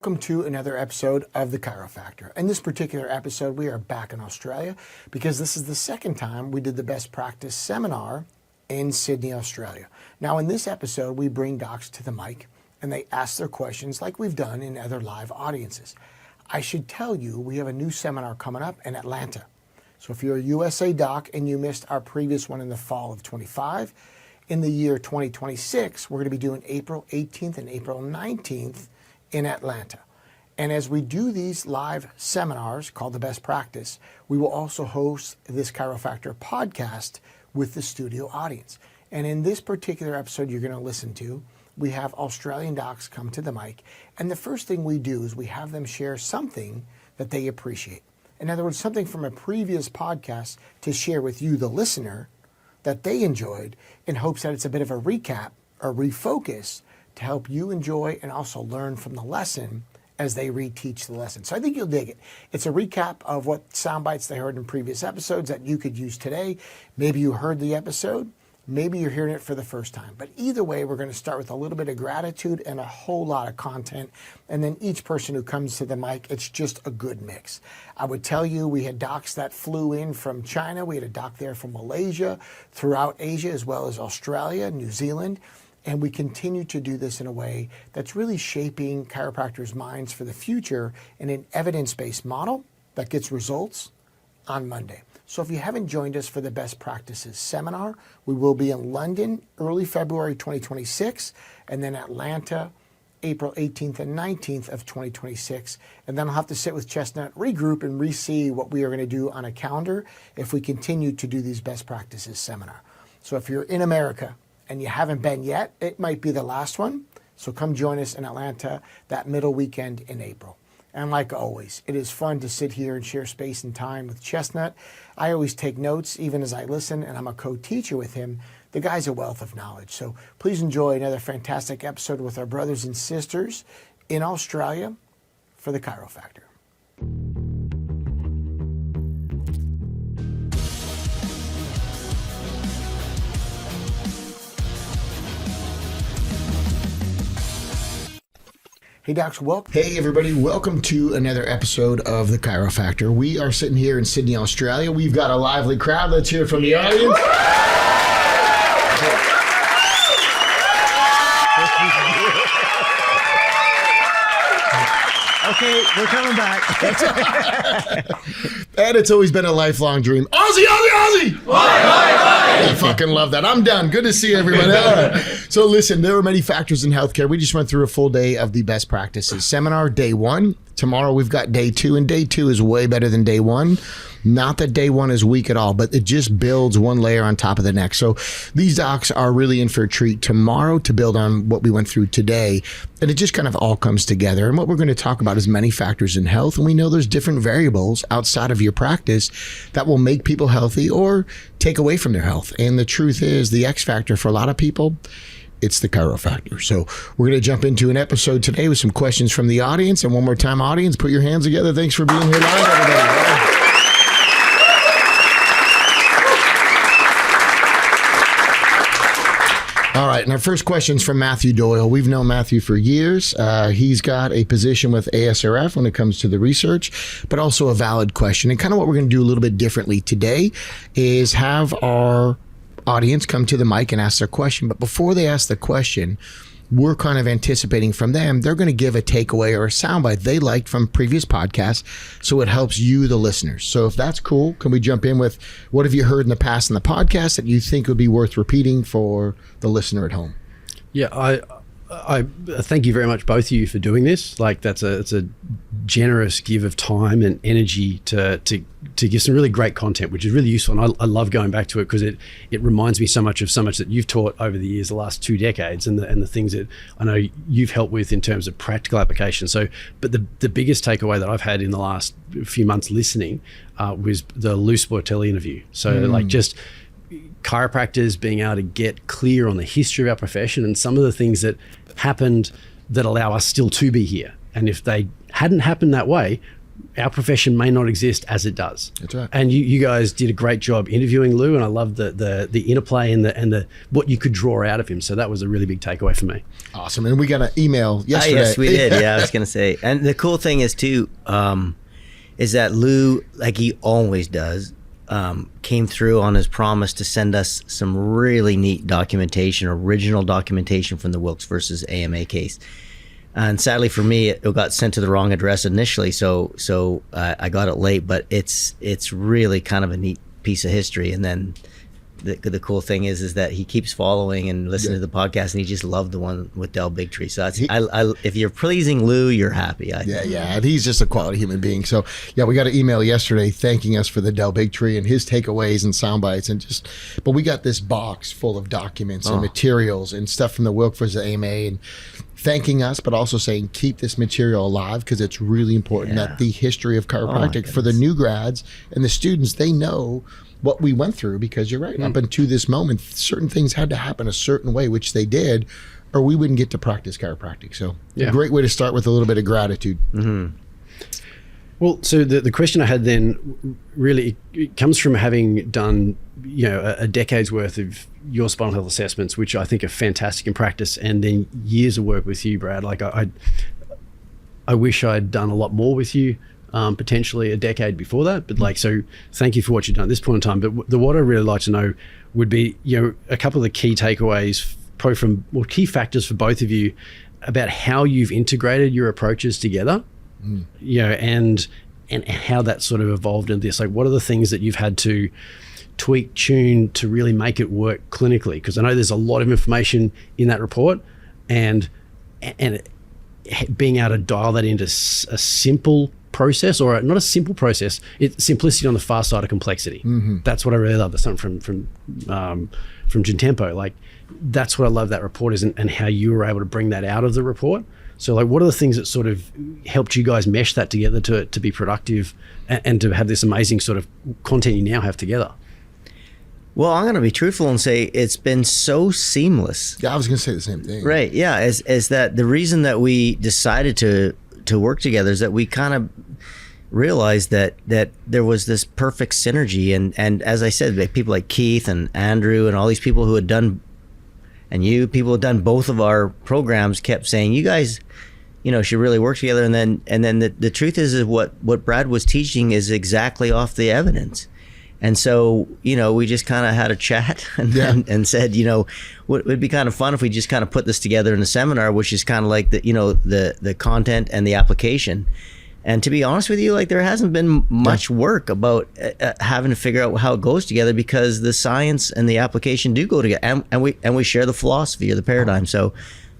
Welcome to another episode of the Chiro-Factor. In this particular episode, we are back in Australia because this is the second time we did the best practice seminar in Sydney, Australia. Now, in this episode, we bring docs to the mic and they ask their questions like we've done in other live audiences. I should tell you, we have a new seminar coming up in Atlanta. So if you're a USA doc and you missed our previous one in the fall of 25, in the year 2026, we're going to be doing April 18th and April 19th in Atlanta. And as we do these live seminars called The Best Practice, we will also host this Chiro-Factor podcast with the studio audience. And in this particular episode you're going to listen to, we have Australian docs come to the mic. And the first thing we do is we have them share something that they appreciate. In other words, something from a previous podcast to share with you, the listener, that they enjoyed, in hopes that it's a bit of a recap or refocus to help you enjoy and also learn from the lesson as they reteach the lesson. So I think you'll dig it. It's a recap of what sound bites they heard in previous episodes that you could use today. Maybe you heard the episode, maybe you're hearing it for the first time. But either way, we're going to start with a little bit of gratitude and a whole lot of content. And then each person who comes to the mic, it's just a good mix. I would tell you, we had docs that flew in from China. We had a doc there from Malaysia, throughout Asia, as well as Australia, New Zealand. And we continue to do this in a way that's really shaping chiropractors' minds for the future in an evidence-based model that gets results on Monday. So if you haven't joined us for the Best Practices seminar, we will be in London early February 2026, and then Atlanta April 18th and 19th of 2026. And then I'll have to sit with Chestnut, regroup, and re-see what we are going to do on a calendar if we continue to do these Best Practices seminar. So if you're in America and you haven't been yet, it might be the last one. So come join us in Atlanta that middle weekend in April. And like always, it is fun to sit here and share space and time with Chestnut. I always take notes even as I listen, and I'm a co-teacher with him. The guy's a wealth of knowledge. So please enjoy another fantastic episode with our brothers and sisters in Australia for the Chiro-Factor. Hey docs, welcome. Hey everybody, welcome to another episode of the Chiro-Factor. We are sitting here in Sydney, Australia. We've got a lively crowd. Let's hear it from the audience. Okay, we're coming back. And it's always been a lifelong dream. Aussie, Aussie, Aussie! Oi, oi, oi! I fucking love that. I'm done. Good to see everybody. All right. So listen, there are many factors in healthcare. We just went through a full day of the Best Practices seminar, day one. Tomorrow we've got day two, and day two is way better than day one. Not that day one is weak at all, but it just builds one layer on top of the next. So these docs are really in for a treat tomorrow to build on what we went through today. And it just kind of all comes together. And what we're going to talk about is many factors in health. And we know there's different variables outside of your practice that will make people healthy or take away from their health. And the truth is, the X factor for a lot of people, it's the Chiro-Factor. So we're going to jump into an episode today with some questions from the audience. And one more time, audience, put your hands together. Thanks for being here live, everybody. All right, and our first question's from Matthew Doyle. We've known Matthew for years. He's got a position with ASRF when it comes to the research, but also a valid question. And kind of what we're going to do a little bit differently today is have our audience come to the mic and ask their question. But before they ask the question, we're kind of anticipating from them, they're going to give a takeaway or a soundbite they liked from previous podcasts, so it helps you, the listeners. So if that's cool, can we jump in with what have you heard in the past in the podcast that you think would be worth repeating for the listener at home? Yeah, I thank you very much, both of you, for doing this. Like, it's a generous give of time and energy to give some really great content, which is really useful. And I love going back to it because it reminds me so much that you've taught over the years, the last 2 decades, and the things that I know you've helped with in terms of practical application. So, but the biggest takeaway that I've had in the last few months listening was the Lou Sportelli interview. So like just chiropractors being able to get clear on the history of our profession and some of the things that happened that allow us still to be here. And if they hadn't happened that way, our profession may not exist as it does. That's right. And you guys did a great job interviewing Lou, and I love the interplay and the what you could draw out of him. So that was a really big takeaway for me. Awesome. And we got an email yesterday. Yes, we did. Yeah, I was going to say. And the cool thing is too, is that Lou, like he always does, came through on his promise to send us some really neat documentation, original documentation from the Wilkes versus AMA case. And sadly for me, it got sent to the wrong address initially, so I got it late. But it's really kind of a neat piece of history. And then the cool thing is that he keeps following and listening to the podcast, and he just loved the one with Del Bigtree. So that's, if you're pleasing Lou, you're happy. Yeah, and he's just a quality human being. So yeah, we got an email yesterday thanking us for the Del Bigtree and his takeaways and sound bites, but we got this box full of documents and materials and stuff from the Wilkes versus AMA, and thanking us, but also saying keep this material alive because it's really important that the history of chiropractic for the new grads and the students, they know what we went through, because you're right, up until this moment, certain things had to happen a certain way, which they did, or we wouldn't get to practice chiropractic. So a great way to start with a little bit of gratitude. Mm-hmm. Well, so the question I had then really it comes from having done, a decade's worth of your spinal health assessments, which I think are fantastic in practice, and then years of work with you, Brad. Like I wish I'd done a lot more with you, potentially a decade before that. But so thank you for what you've done at this point in time. But what I'd really like to know would be, a couple of the key takeaways, key factors for both of you about how you've integrated your approaches together. And how that sort of evolved into this. Like, what are the things that you've had to tweak, tune to really make it work clinically? Because I know there's a lot of information in that report, and being able to dial that into a simple process, or not a simple process, it's simplicity on the far side of complexity. That's what I really love. That's something from Gentempo. Like, that's what I love that report is, and how you were able to bring that out of the report. So what are the things that sort of helped you guys mesh that together to be productive and to have this amazing sort of content you now have together? Well, I'm going to be truthful and say it's been so seamless. Yeah, I was going to say the same thing. Right. Yeah. Is that the reason that we decided to work together is that we kind of realized that there was this perfect synergy. And as I said, people like Keith and Andrew and all these people who had done, and people who had done both of our programs kept saying, you guys, should really work together. And then the truth is what Brad was teaching is exactly off the evidence. And so, we just kind of had a chat and said, it'd be kind of fun if we just kind of put this together in a seminar, which is kind of like the content and the application. And to be honest with you, like, there hasn't been much work about having to figure out how it goes together, because the science and the application do go together, and we share the philosophy or the paradigm. So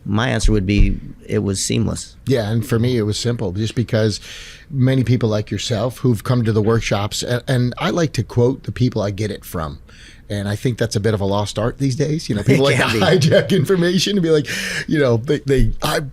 my answer would be it was seamless. Yeah, and for me it was simple, just because many people like yourself who've come to the workshops, and I like to quote the people I get it from. And I think that's a bit of a lost art these days. People like to hijack information and be like,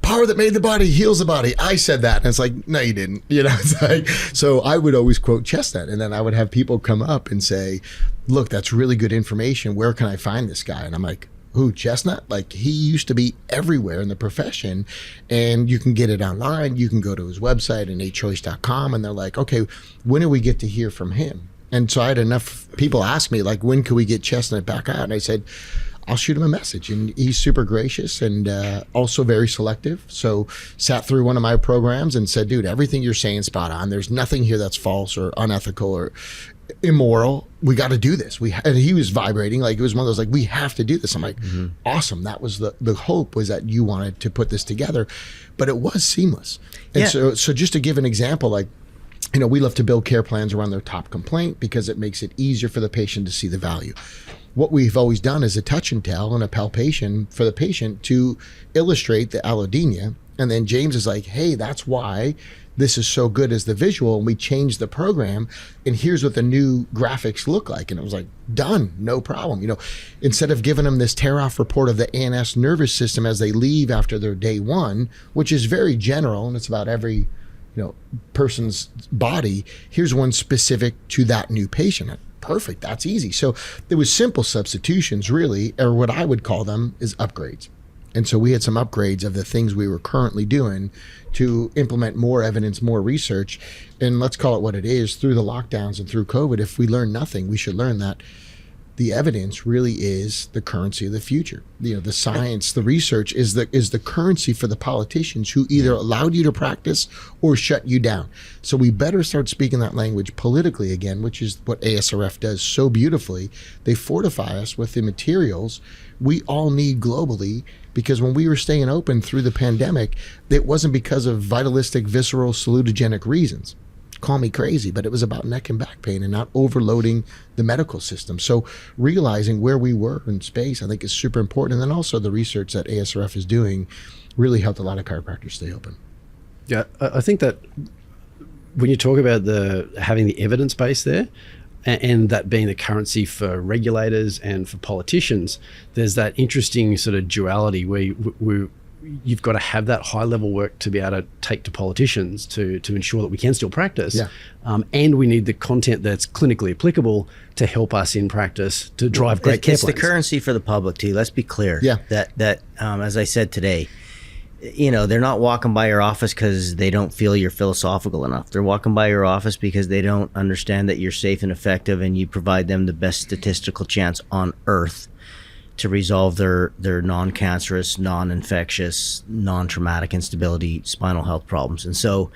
power that made the body heals the body. I said that. And it's like, no, you didn't. It's like, so I would always quote Chestnut, and then I would have people come up and say, look, that's really good information. Where can I find this guy? And I'm like, who, Chestnut? Like, he used to be everywhere in the profession, and you can get it online. You can go to his website, innatechoice.com, and they're like, okay, when do we get to hear from him? And so I had enough people ask me, like, when can we get Chestnut back out? And I said, I'll shoot him a message. And he's super gracious and also very selective. So sat through one of my programs and said, dude, everything you're saying is spot on. There's nothing here that's false or unethical or immoral. We got to do this. And he was vibrating. Like, it was one of those, like, we have to do this. I'm like, awesome. That was the hope, was that you wanted to put this together, but it was seamless. And so just to give an example, like, we love to build care plans around their top complaint because it makes it easier for the patient to see the value. What we've always done is a touch and tell and a palpation for the patient to illustrate the allodynia. And then James is like, hey, that's why this is so good as the visual. And we changed the program, and here's what the new graphics look like. And it was like, done, no problem. Instead of giving them this tear-off report of the ANS nervous system as they leave after their day one, which is very general and it's about every person's body, here's one specific to that new patient. Perfect. That's easy. So there was simple substitutions, really, or what I would call them is upgrades. And so we had some upgrades of the things we were currently doing to implement more evidence, more research. And let's call it what it is. Through the lockdowns and through COVID, if we learn nothing, we should learn that the evidence really is the currency of the future. The science, the research is the currency for the politicians who either allowed you to practice or shut you down. So we better start speaking that language politically again, which is what ASRF does so beautifully. They fortify us with the materials we all need globally, because when we were staying open through the pandemic, it wasn't because of vitalistic, visceral, salutogenic reasons. Call me crazy, but it was about neck and back pain and not overloading the medical system. So realizing where we were in space, I think, is super important. And then also the research that ASRF is doing really helped a lot of chiropractors stay open. Yeah, I think that when you talk about having the evidence base there, and that being the currency for regulators and for politicians, there's that interesting sort of duality where you've got to have that high level work to be able to take to politicians to ensure that we can still practice. Yeah. And we need the content that's clinically applicable to help us in practice to drive great care It's the plans. currency for the public too. Let's be clear. Yeah. That as I said today, they're not walking by your office because they don't feel you're philosophical enough. They're walking by your office because they don't understand that you're safe and effective and you provide them the best statistical chance on earth to resolve their non-cancerous, non-infectious, non-traumatic instability spinal health problems. And so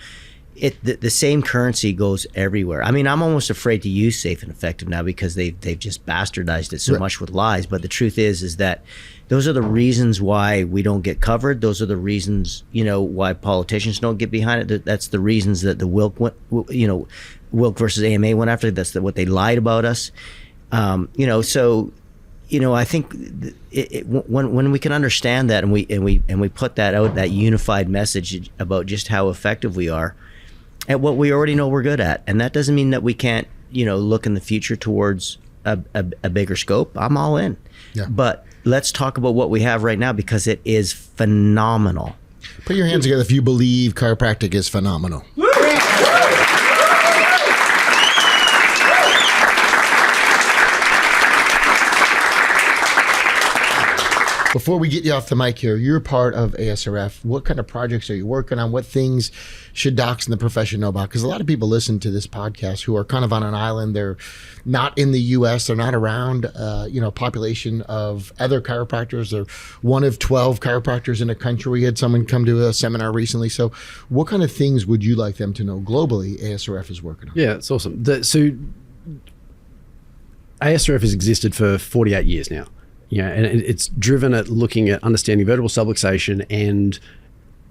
the same currency goes everywhere. I mean, I'm almost afraid to use safe and effective now because they've just bastardized it so much with lies. But the truth is that those are the reasons why we don't get covered. Those are the reasons, why politicians don't get behind it. That's the reasons that the Wilk versus AMA went after. That's what they lied about us. So I think when we can understand that and we put that out, that unified message about just how effective we are at what we already know we're good at, and that doesn't mean that we can't look in the future towards a bigger scope. I'm all in. Yeah. But let's talk about what we have right now because it is phenomenal. Put your hands together if you believe chiropractic is phenomenal. Before we get you off the mic here, you're part of ASRF. What kind of projects are you working on? What things should docs in the profession know about? Because a lot of people listen to this podcast who are kind of on an island. They're not in the U.S. They're not around, a population of other chiropractors. They're one of 12 chiropractors in a country. We had someone come to a seminar recently. So what kind of things would you like them to know globally ASRF is working on? Yeah, it's awesome. So ASRF has existed for 48 years now. And it's driven at looking at understanding vertebral subluxation and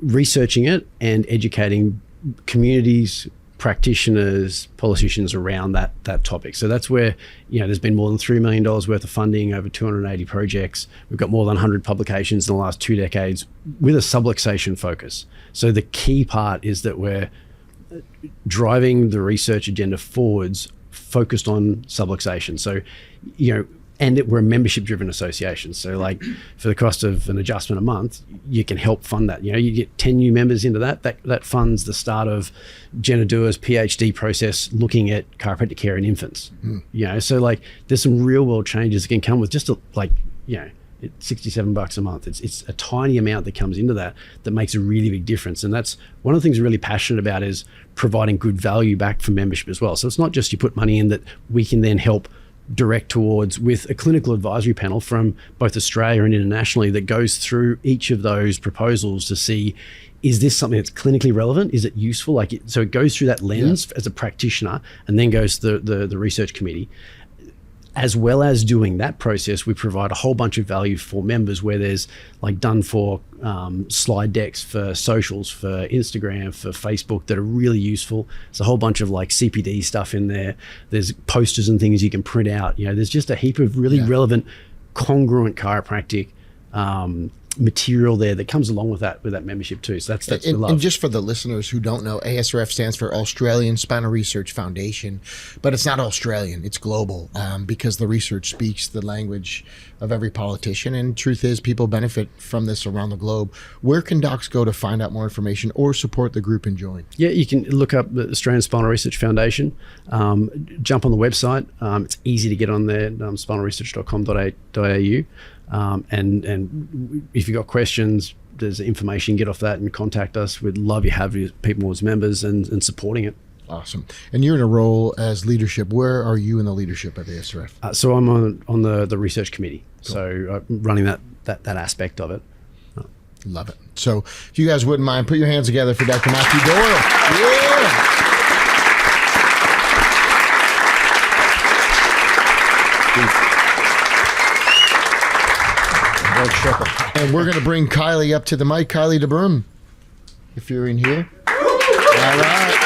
researching it and educating communities, practitioners, politicians around that topic. So that's where, there's been more than $3 million worth of funding, over 280 projects. We've got more than 100 publications in the last 2 decades with a subluxation focus. So the key part is that we're driving the research agenda forwards focused on subluxation. So, and we're a membership-driven association. So like for the cost of an adjustment a month, you can help fund that. You get 10 new members into that funds the start of Jenna Duer's PhD process looking at chiropractic care in infants. So like there's some real-world changes that can come with just it's $67 a month. It's a tiny amount that comes into that makes a really big difference. And that's one of the things we're really passionate about is providing good value back for membership as well. So it's not just you put money in that we can then help direct towards with a clinical advisory panel from both Australia and internationally that goes through each of those proposals to see, is this something that's clinically relevant? Is it useful? So it goes through that lens as a practitioner and then goes to the research committee. As well as doing that process, we provide a whole bunch of value for members where there's done for slide decks for socials, for Instagram, for Facebook that are really useful. There's a whole bunch of CPD stuff in there. There's posters and things you can print out. There's just a heap of really relevant, congruent chiropractic material there that comes along with that membership too. So that's the love. And just for the listeners who don't know, ASRF stands for Australian Spinal Research Foundation, but it's not Australian, it's global, because the research speaks the language of every politician, and truth is people benefit from this around the globe. Where can docs go to find out more information or support the group and join? Yeah, you can look up the Australian Spinal Research Foundation, jump on the website. It's easy to get on there, spinalresearch.com.au. And if you've got questions, there's information, get off that and contact us. We'd love you have people as members and supporting it. Awesome. And you're in a role as leadership. Where are you in the leadership at ASRF? So I'm on the research committee. Cool. So running that aspect of it. Love it. So if you guys wouldn't mind, put your hands together for Dr. Matthew Doyle. Yeah. And we're going to bring Kylie up to the mic. Kylie DeBrum, if you're in here. All right.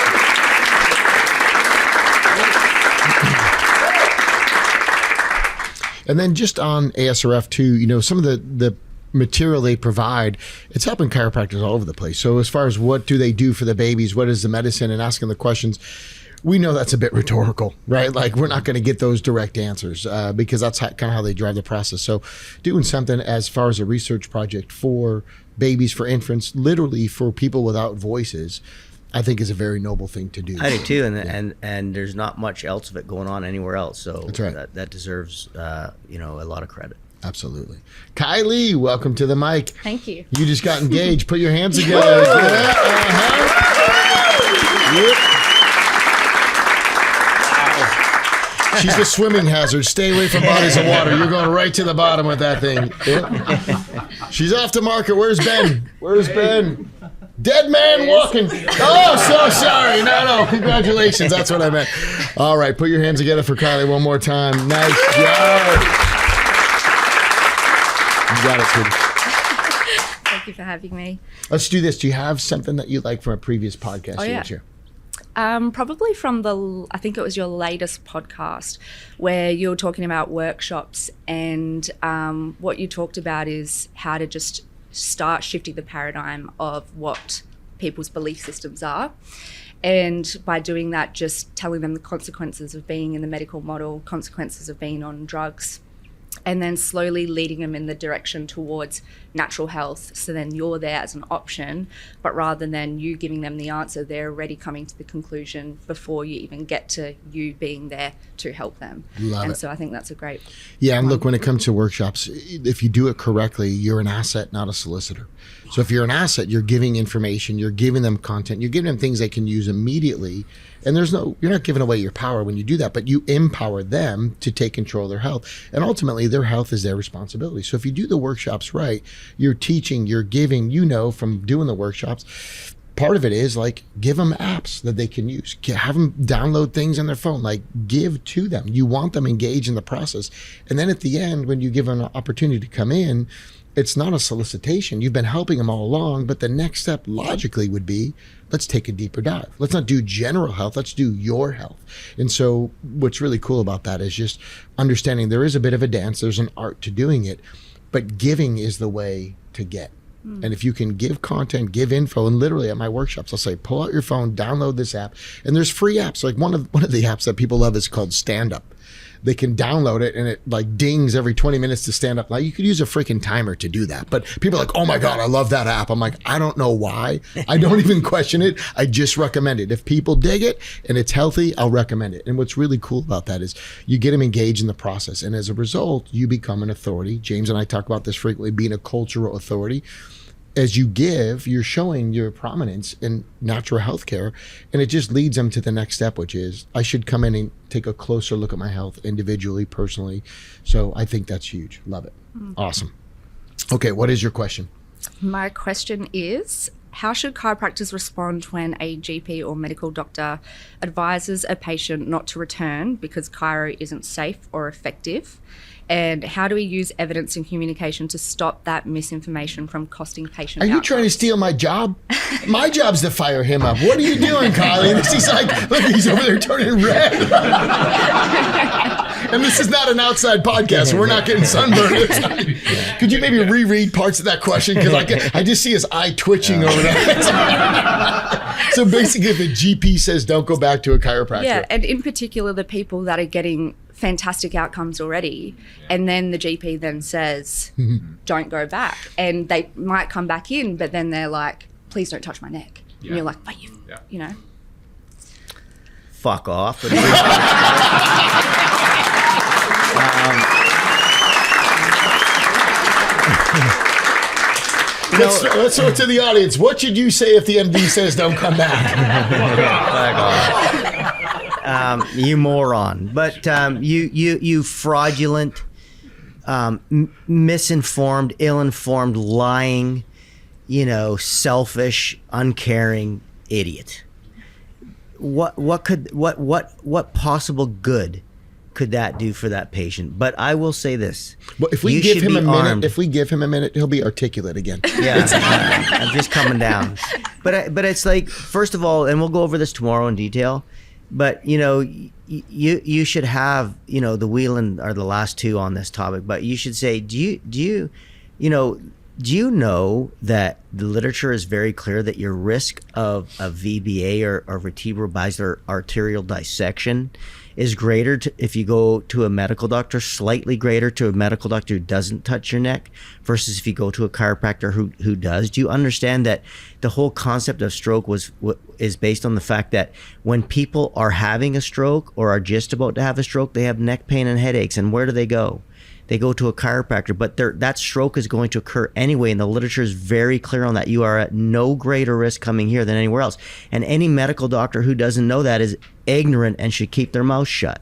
And then just on ASRF too, you know, some of the material they provide, it's helping chiropractors all over the place. So as far as what do they do for the babies, what is the medicine, and asking the questions, we know that's a bit rhetorical, right? Like we're not going to get those direct answers because that's kind of how they drive the process. So doing something as far as a research project for babies, for infants, literally for people without voices, I think is a very noble thing to do. I do too, and there's not much else of it going on anywhere else. So that's right. that deserves a lot of credit. Absolutely. Kylie, welcome to the mic. Thank you. You just got engaged. Put your hands together. Yep. She's a swimming hazard. Stay away from bodies of water. You're going right to the bottom with that thing. Yep. She's off the market. Where's Ben? Where's Ben? Dead man walking. Oh, so sorry. No. Congratulations. That's what I meant. All right. Put your hands together for Kylie one more time. Nice job. You got it, kid. Thank you for having me. Let's do this. Do you have something that you like from a previous podcast you would share? Probably from I think it was your latest podcast where you were talking about workshops, and what you talked about is how to just start shifting the paradigm of what people's belief systems are. And by doing that, just telling them the consequences of being in the medical model, consequences of being on drugs, and then slowly leading them in the direction towards natural health. So then you're there as an option, but rather than you giving them the answer, they're already coming to the conclusion before you even get to you being there to help them. Love it. So I think that's a great and look, when it comes to workshops, if you do it correctly, you're an asset, not a solicitor. So if you're an asset, you're giving information, you're giving them content, you're giving them things they can use immediately. And you're not giving away your power when you do that, but you empower them to take control of their health. And ultimately, their health is their responsibility. So if you do the workshops right, you're teaching, you're giving, from doing the workshops, part of it is like, give them apps that they can use. Have them download things on their phone, like give to them. You want them engaged in the process. And then at the end, when you give them an opportunity to come in, it's not a solicitation. You've been helping them all along, but the next step logically would be, let's take a deeper dive. Let's not do general health. Let's do your health. And so what's really cool about that is just understanding there is a bit of a dance. There's an art to doing it, but giving is the way to get. And if you can give content, give info, and literally at my workshops, I'll say, pull out your phone, download this app. And there's free apps. Like one of the apps that people love is called Stand Up. They can download it and it like dings every 20 minutes to stand up. Like you could use a freaking timer to do that. But people are like, oh my God, I love that app. I'm like, I don't know why. I don't even question it. I just recommend it. If people dig it and it's healthy, I'll recommend it. And what's really cool about that is you get them engaged in the process. And as a result, you become an authority. James and I talk about this frequently, being a cultural authority. As you give, you're showing your prominence in natural health care, and it just leads them to the next step, which is I should come in and take a closer look at my health individually, personally. So I think that's huge. Love it. Awesome. Okay, what is your question? My question is, how should chiropractors respond when a GP or medical doctor advises a patient not to return because chiro isn't safe or effective? And how do we use evidence and communication to stop that misinformation from costing patient Are you outcomes? trying to steal my job? My job's to fire him up. What are you doing, Kylie? He's like, look, he's over there turning red. And this is not an outside podcast, so we're not getting sunburned. Could you maybe reread parts of that question? Because I just see his eye twitching over there. So basically, if a GP says don't go back to a chiropractor. Yeah, and in particular, the people that are getting fantastic outcomes already, and then the GP then says, don't go back. And they might come back in, but then they're like, please don't touch my neck. Yeah. And you're like, but you know. Fuck off. Let's throw it to the audience. What should you say if the MD says don't come back? You moron. But you fraudulent, misinformed, ill-informed, lying, selfish, uncaring idiot. What possible good could that do for that patient? But I will say this: well, if we give him a minute, he'll be articulate again. Yeah, I'm just coming down. But it's like, first of all, and we'll go over this tomorrow in detail. But you should have the Whelan are the last two on this topic. But you should say, do you know that the literature is very clear that your risk of a VBA or vertebral basilar arterial dissection is greater if you go to a medical doctor, slightly greater to a medical doctor who doesn't touch your neck versus if you go to a chiropractor who does? Do you understand that the whole concept of stroke is based on the fact that when people are having a stroke or are just about to have a stroke, they have neck pain and headaches, and where do they go? They go to a chiropractor, but that stroke is going to occur anyway, and the literature is very clear on that. You are at no greater risk coming here than anywhere else. And any medical doctor who doesn't know that is ignorant and should keep their mouth shut.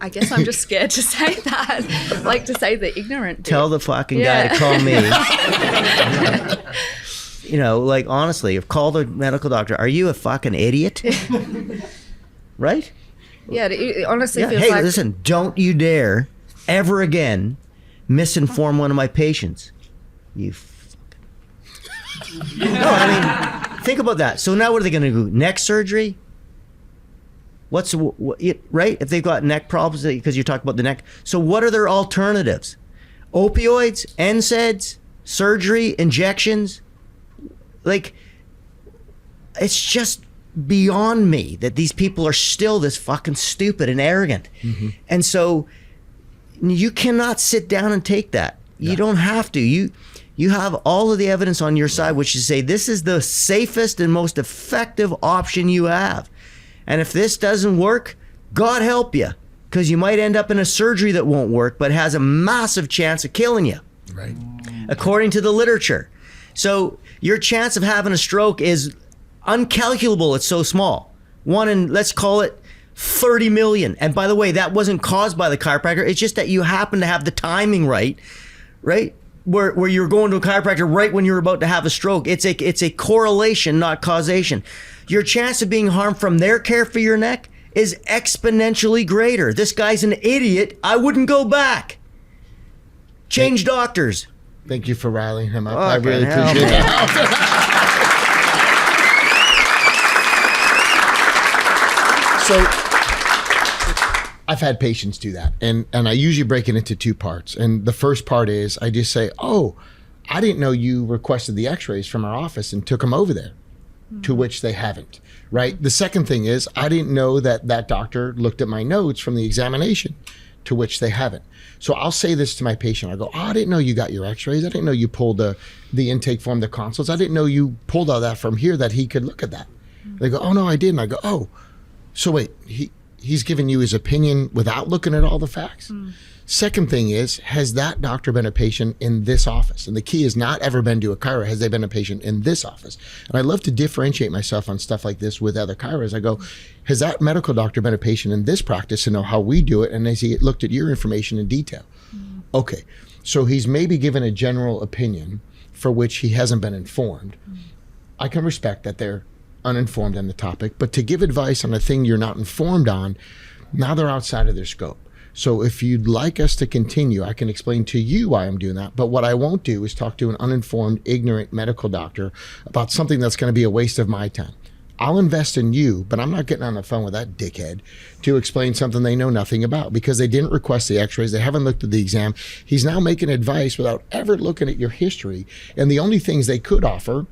I guess I'm just scared to say that. Like to say the ignorant bit. Tell the fucking guy to call me. Honestly, call the medical doctor. Are you a fucking idiot? Right? Yeah, it honestly feels hey, like... listen, don't you dare ever again misinform one of my patients. You fucking... think about that. So now what are they going to do? Neck surgery? Right? If they've got neck problems, because you talk about the neck. So what are their alternatives? Opioids, NSAIDs, surgery, injections? It's just beyond me that these people are still this fucking stupid and arrogant. Mm-hmm. And so you cannot sit down and take that. You don't have to. You have all of the evidence on your side, which is say this is the safest and most effective option you have. And if this doesn't work, God help you, because you might end up in a surgery that won't work, but has a massive chance of killing you. Right. According to the literature. So your chance of having a stroke is uncalculable. It's so small. One in, let's call it 30 million. And by the way, that wasn't caused by the chiropractor. It's just that you happen to have the timing right? Where you're going to a chiropractor right when you're about to have a stroke. It's a correlation, not causation. Your chance of being harmed from their care for your neck is exponentially greater. This guy's an idiot. I wouldn't go back. Change doctors. Thank you for rallying him up. I really appreciate that. So I've had patients do that, and I usually break it into two parts. And the first part is I just say, oh, I didn't know you requested the x-rays from our office and took them over there, to which they haven't, right? The second thing is I didn't know that doctor looked at my notes from the examination, to which they haven't. So I'll say this to my patient. I go, oh, I didn't know you got your x-rays. I didn't know you pulled the intake form, the consults. I didn't know you pulled all that from here that he could look at that. They go, oh, no, I didn't. I go, oh, so wait, he's giving you his opinion without looking at all the facts? Second thing is, has that doctor been a patient in this office? And the key is not ever been to a chiro. Has they been a patient in this office? And I love to differentiate myself on stuff like this with other chiros. I go, has that medical doctor been a patient in this practice to know how we do it? And has he looked at your information in detail? Okay, so he's maybe given a general opinion for which he hasn't been informed. I can respect that they're uninformed on the topic, but to give advice on a thing you're not informed on, now they're outside of their scope. So if you'd like us to continue, I can explain to you why I'm doing that. But what I won't do is talk to an uninformed, ignorant medical doctor about something that's going to be a waste of my time. I'll invest in you, but I'm not getting on the phone with that dickhead to explain something they know nothing about because they didn't request the x-rays. They haven't looked at the exam. He's now making advice without ever looking at your history. And the only things they could offer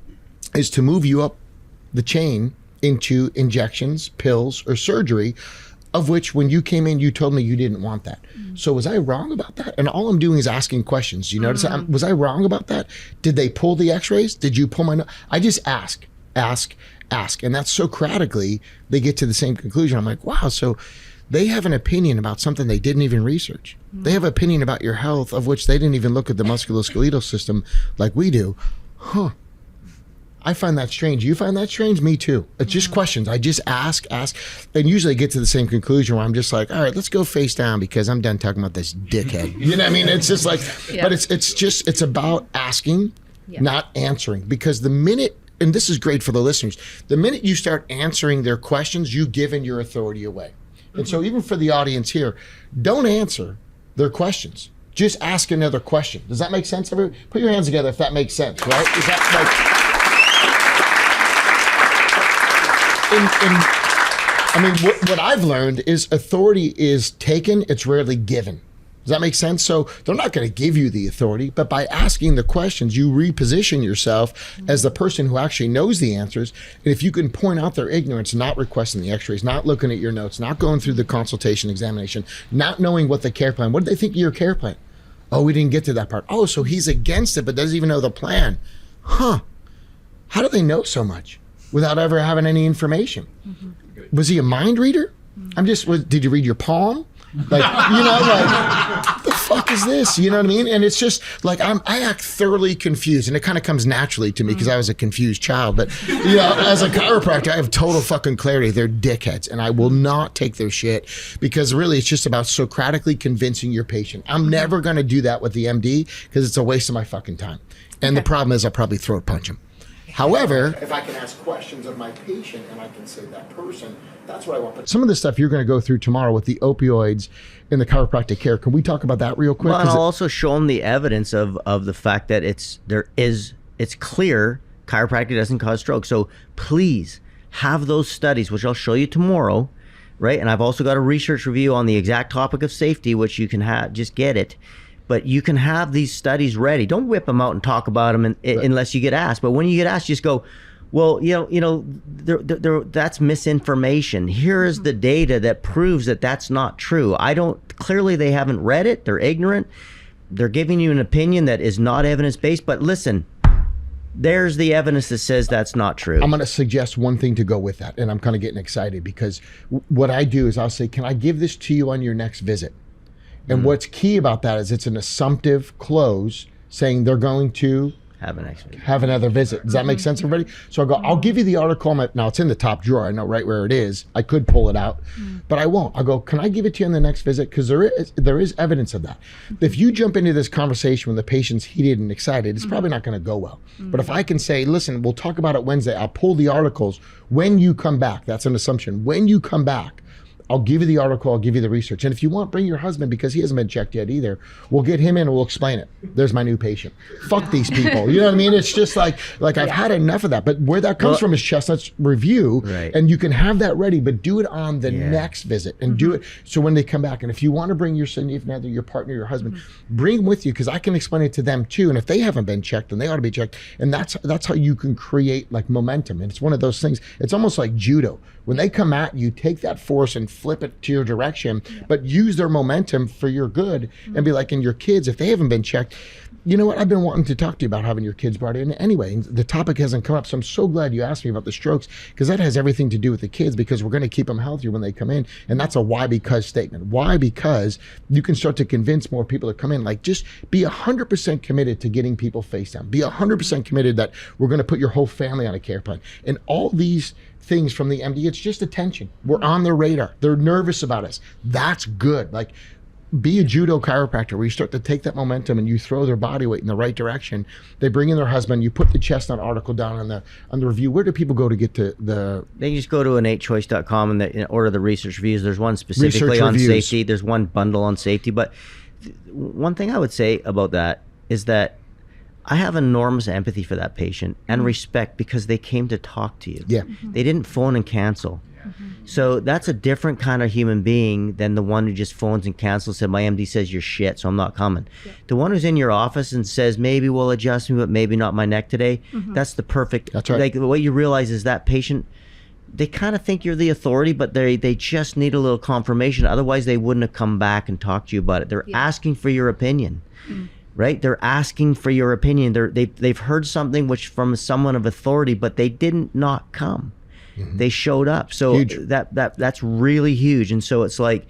is to move you up the chain into injections, pills, or surgery, of which when you came in, you told me you didn't want that. So was I wrong about that? And all I'm doing is asking questions. You notice that? Was I wrong about that? Did they pull the x-rays? Did you pull my I just ask. And that's Socratically, they get to the same conclusion. I'm like, wow, so they have an opinion about something they didn't even research. They have an opinion about your health of which they didn't even look at the musculoskeletal system like we do. Huh. I find that strange. You find that strange? Me too. It's just questions. I just ask, and usually get to the same conclusion where I'm just like, all right, let's go face down because I'm done talking about this dickhead. You know what I mean? It's just like, but it's about asking, not answering. Because the minute, and this is great for the listeners, the minute you start answering their questions, you've given your authority away. And so even for the audience here, don't answer their questions. Just ask another question. Does that make sense? Everybody? Put your hands together if that makes sense, right? Is that like... what I've learned is authority is taken, it's rarely given. Does that make sense? So they're not going to give you the authority, but by asking the questions, you reposition yourself as the person who actually knows the answers. And if you can point out their ignorance, not requesting the x-rays, not looking at your notes, not going through the consultation examination, not knowing what the care plan, what did they think of your care plan? Oh, we didn't get to that part. Oh, so he's against it, but doesn't even know the plan. Huh. How do they know so much without ever having any information? Was he a mind reader? Did you read your palm? Like, what the fuck is this? You know what I mean? And it's just like, I act thoroughly confused, and it kind of comes naturally to me because I was a confused child. But, as a chiropractor, I have total fucking clarity. They're dickheads, and I will not take their shit because really it's just about Socratically convincing your patient. I'm never going to do that with the MD because it's a waste of my fucking time. And the problem is I'll probably throat punch him. However, if I can ask questions of my patient and I can say that person, that's what I want. But some of the stuff you're going to go through tomorrow with the opioids in the chiropractic care, can we talk about that real quick? Well, and I'll also show them the evidence of the fact that it's clear chiropractic doesn't cause stroke. So please have those studies, which I'll show you tomorrow, right? And I've also got a research review on the exact topic of safety, which you can just get it. But you can have these studies ready. Don't whip them out and talk about them unless you get asked. But when you get asked, just go, well, that's misinformation. Here is the data that proves that that's not true. Clearly they haven't read it. They're ignorant. They're giving you an opinion that is not evidence-based. But listen, there's the evidence that says that's not true. I'm going to suggest one thing to go with that. And I'm kind of getting excited because what I do is I'll say, can I give this to you on your next visit? And what's key about that is it's an assumptive close saying they're going to have another visit. Does that make sense, everybody? So I go, I'll give you the article. Now, it's in the top drawer. I know right where it is. I could pull it out, but I won't. I'll go, can I give it to you on the next visit? Because there is evidence of that. If you jump into this conversation when the patient's heated and excited, it's probably not going to go well. But if I can say, listen, we'll talk about it Wednesday. I'll pull the articles when you come back. That's an assumption. When you come back, I'll give you the article, I'll give you the research. And if you want, bring your husband because he hasn't been checked yet either. We'll get him in and we'll explain it. There's my new patient. Fuck these people. You know what I mean? It's just like I've had enough of that. But where that comes from is Chestnut's review. Right. And you can have that ready, but do it on the next visit and do it. So when they come back, and if you want to bring your significant other, your partner, your husband, bring them with you because I can explain it to them too. And if they haven't been checked, then they ought to be checked. And that's how you can create like momentum. And it's one of those things. It's almost like judo. When they come at you, take that force and flip it to your direction, but use their momentum for your good and be like, and your kids, if they haven't been checked, you know what? I've been wanting to talk to you about having your kids brought in anyway. The topic hasn't come up. So I'm so glad you asked me about the strokes because that has everything to do with the kids because we're going to keep them healthier when they come in. And that's a why because statement. Why? Because you can start to convince more people to come in. Like just be 100% committed to getting people face down. Be 100% committed that we're going to put your whole family on a care plan. And all these things from the MD, it's just attention. We're on their radar. They're nervous about us. That's good. Like be a judo chiropractor where you start to take that momentum and you throw their body weight in the right direction. They bring in their husband. You put the Chestnut article down on the review. Where do people go to get to the? They just go to innatechoice.com and order the research reviews. There's one specifically on safety. There's one bundle on safety. But one thing I would say about that is that I have enormous empathy for that patient and respect because they came to talk to you. Yeah. They didn't phone and cancel. So that's a different kind of human being than the one who just phones and cancels, said, my MD says you're shit, so I'm not coming. Yeah. The one who's in your office and says, maybe we'll adjust me, but maybe not my neck today, that's the perfect, that's right. Like what you realize is that patient, they kind of think you're the authority, but they just need a little confirmation. Otherwise, they wouldn't have come back and talked to you about it. They're asking for your opinion. Right? They're asking for your opinion. They've heard something which from someone of authority, but they didn't not come. they showed up. So Huge. that's really huge. And so it's like,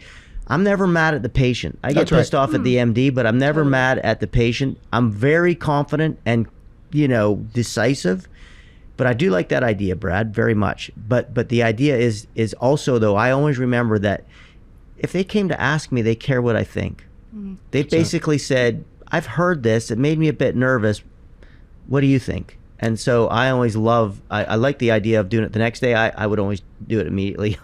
I'm never mad at the patient. I get That's right. pissed off at the MD, but I'm never mad at the patient. I'm very confident and, decisive. But I do like that idea, Brad, very much. But the idea is also, though, I always remember that if they came to ask me, they care what I think. They basically said, I've heard this. It made me a bit nervous. What do you think? And so I always I like the idea of doing it the next day. I would always do it immediately.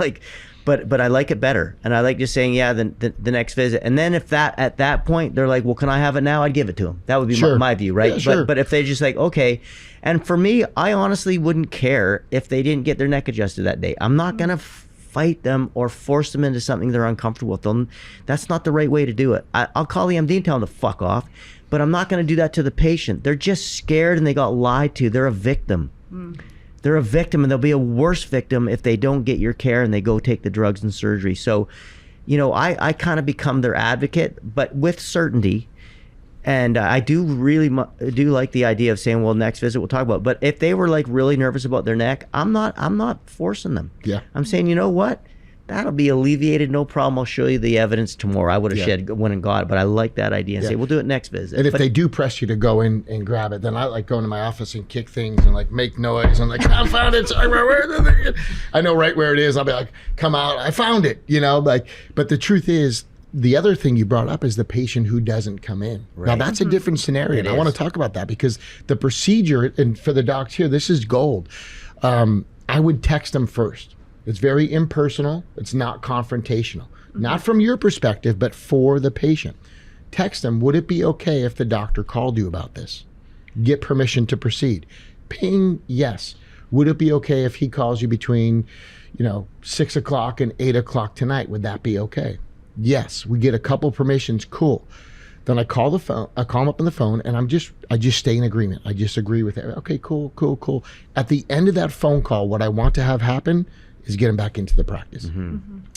But I like it better. And I like just saying, the next visit. And then if at that point, they're like, well, can I have it now? I'd give it to them. That would be my view, right? Yeah, sure. But if they just like, okay. And for me, I honestly wouldn't care if they didn't get their neck adjusted that day. I'm not going to fight them or force them into something they're uncomfortable with. That's not the right way to do it. I'll call the MD and tell them to fuck off. But I'm not going to do that to the patient. They're just scared and they got lied to. They're a victim. They're a victim, and they'll be a worse victim if they don't get your care and they go take the drugs and surgery. So, I kind of become their advocate, but with certainty. And I do really do like the idea of saying, well, next visit we'll talk about it. But if they were like really nervous about their neck, I'm not forcing them. Yeah. I'm saying, you know what? That'll be alleviated, no problem. I'll show you the evidence tomorrow. I would have went and got it, but I like that idea and say, we'll do it next visit. And if they do press you to go in and grab it, then I like going to my office and kick things and like make noise and like, I found it. Sorry, I know right where it is. I'll be like, come out, I found it, but the truth is, the other thing you brought up is the patient who doesn't come in. Right. Now that's a different scenario. And I want to talk about that because the procedure, and for the docs here, this is gold. I would text them first. It's very impersonal. It's not confrontational. Not from your perspective, but for the patient. Text them, would it be okay if the doctor called you about this? Get permission to proceed. Ping, yes. Would it be okay if he calls you between, 6 o'clock and 8 o'clock tonight? Would that be okay? Yes. We get a couple permissions, cool. Then I call him up on the phone and I just stay in agreement. I just agree with it. Okay, cool. At the end of that phone call, what I want to have happen is get them back into the practice.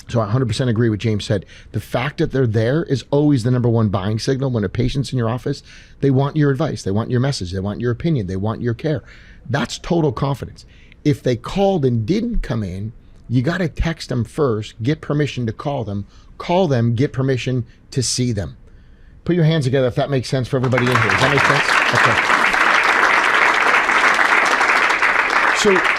So I 100% agree with James said. The fact that they're there is always the number one buying signal. When a patient's in your office, they want your advice, they want your message, they want your opinion, they want your care. That's total confidence. If they called and didn't come in, you got to text them first, get permission to call them, get permission to see them. Put your hands together if that makes sense for everybody in here. Does that make sense? Okay.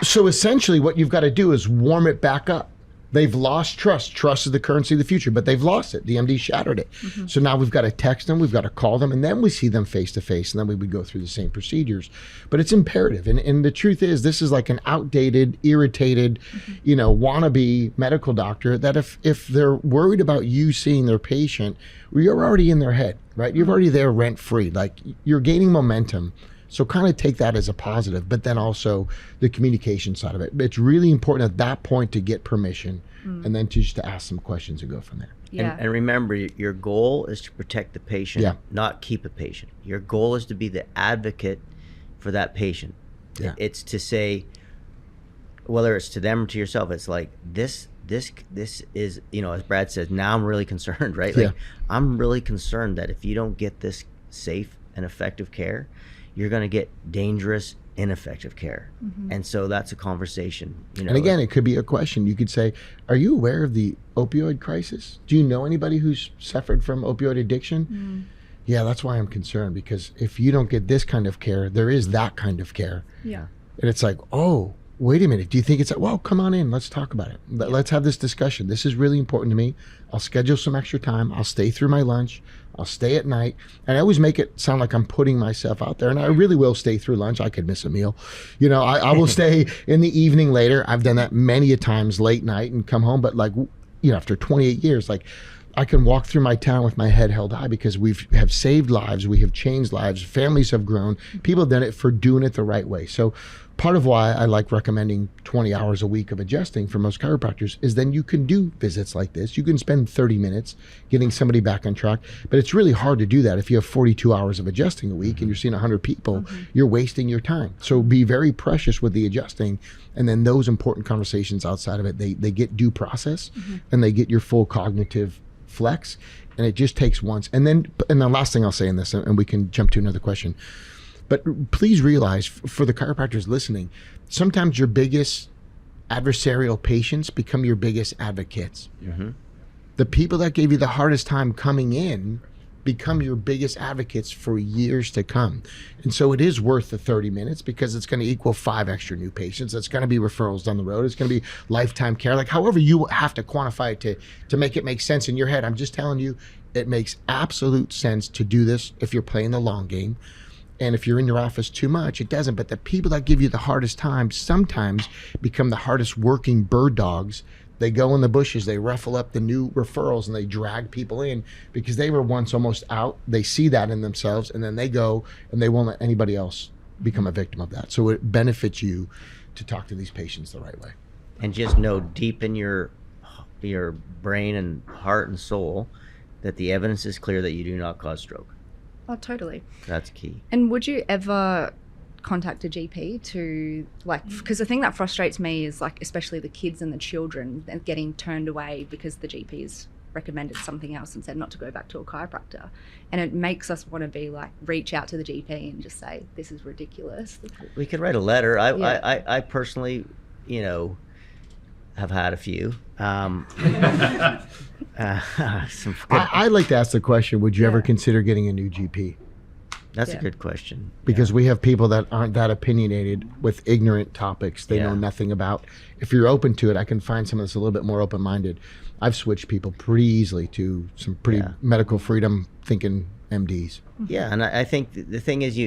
So essentially what you've got to do is warm it back up. They've lost trust. Trust is the currency of the future, but they've lost it. The MD shattered it. So now we've got to text them, we've got to call them, and then we see them face to face, and then we would go through the same procedures. But it's imperative. And the truth is, this is like an outdated, irritated, wannabe medical doctor that if they're worried about you seeing their patient, well, you're already in their head, right? You're already there rent free. Like you're gaining momentum. So kind of take that as a positive, but then also the communication side of it. It's really important at that point to get permission and then just to ask some questions and go from there. Yeah. And remember, your goal is to protect the patient, not keep a patient. Your goal is to be the advocate for that patient. Yeah. It's to say, whether it's to them or to yourself, it's like this is, as Brad says, now I'm really concerned, right? Like I'm really concerned that if you don't get this safe and effective care, you're going to get dangerous, ineffective care. And so that's a conversation. And again, it could be a question. You could say, are you aware of the opioid crisis? Do you know anybody who's suffered from opioid addiction? Yeah, that's why I'm concerned, because if you don't get this kind of care, there is that kind of care. Yeah. And it's like, oh, wait a minute. Do you think it's, well, come on in. Let's talk about it. Let's have this discussion. This is really important to me. I'll schedule some extra time. I'll stay through my lunch. I'll stay at night. And I always make it sound like I'm putting myself out there. And I really will stay through lunch. I could miss a meal. I will stay in the evening later. I've done that many a times, late night, and come home. But after 28 years, I can walk through my town with my head held high because we have saved lives. We have changed lives. Families have grown. People have done it for doing it the right way. So part of why I like recommending 20 hours a week of adjusting for most chiropractors is then you can do visits like this. You can spend 30 minutes getting somebody back on track, but it's really hard to do that. If you have 42 hours of adjusting a week and you're seeing 100 people, you're wasting your time. So be very precious with the adjusting, and then those important conversations outside of it, they get due process and they get your full cognitive flex, and it just takes once. And the last thing I'll say in this, and we can jump to another question, but please realize for the chiropractors listening, sometimes your biggest adversarial patients become your biggest advocates. The people that gave you the hardest time coming in become your biggest advocates for years to come. And so it is worth the 30 minutes because it's going to equal 5 extra new patients. It's going to be referrals down the road. It's going to be lifetime care. Like however you have to quantify it to make it make sense in your head. I'm just telling you, it makes absolute sense to do this if you're playing the long game. And if you're in your office too much, it doesn't. But the people that give you the hardest time sometimes become the hardest working bird dogs. They go in the bushes, they ruffle up the new referrals, and they drag people in because they were once almost out. They see that in themselves, and then they go and they won't let anybody else become a victim of that. So it benefits you to talk to these patients the right way. And just know deep in your brain and heart and soul that the evidence is clear that you do not cause stroke. Oh, totally. That's key. And would you ever contact a GP to, like, because the thing that frustrates me is, like, especially the kids and the children getting turned away because the GP's recommended something else and said not to go back to a chiropractor, and it makes us want to be like, reach out to the GP and just say, this is ridiculous. We could write a letter. I personally, have had a few. I'd like to ask the question, would you ever consider getting a new GP? That's a good question. Because we have people that aren't that opinionated with ignorant topics they know nothing about. If you're open to it, I can find someone that's a little bit more open-minded. I've switched people pretty easily to some pretty medical freedom thinking MDs. Yeah, and I think the thing is,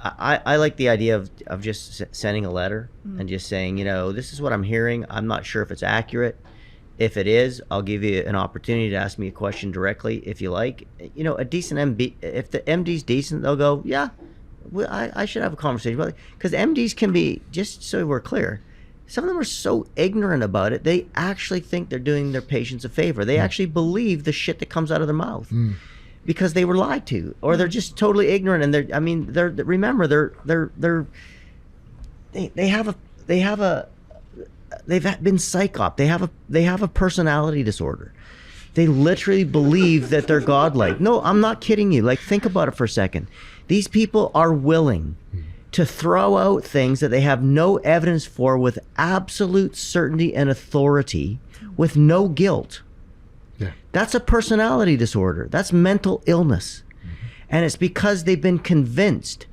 I like the idea of just sending a letter and just saying, this is what I'm hearing. I'm not sure if it's accurate. If it is, I'll give you an opportunity to ask me a question directly if you like. A decent MD, if the MD's decent, they'll go, I should have a conversation about it. Because MDs can be, just so we're clear, some of them are so ignorant about it, they actually think they're doing their patients a favor. They actually believe the shit that comes out of their mouth because they were lied to, or they're just totally ignorant. And they they've been psychop. They have a personality disorder. They literally believe that they're godlike. No, I'm not kidding you. Like, think about it for a second. These people are willing to throw out things that they have no evidence for with absolute certainty and authority with no guilt. Yeah. That's a personality disorder. That's mental illness. And it's because they've been convinced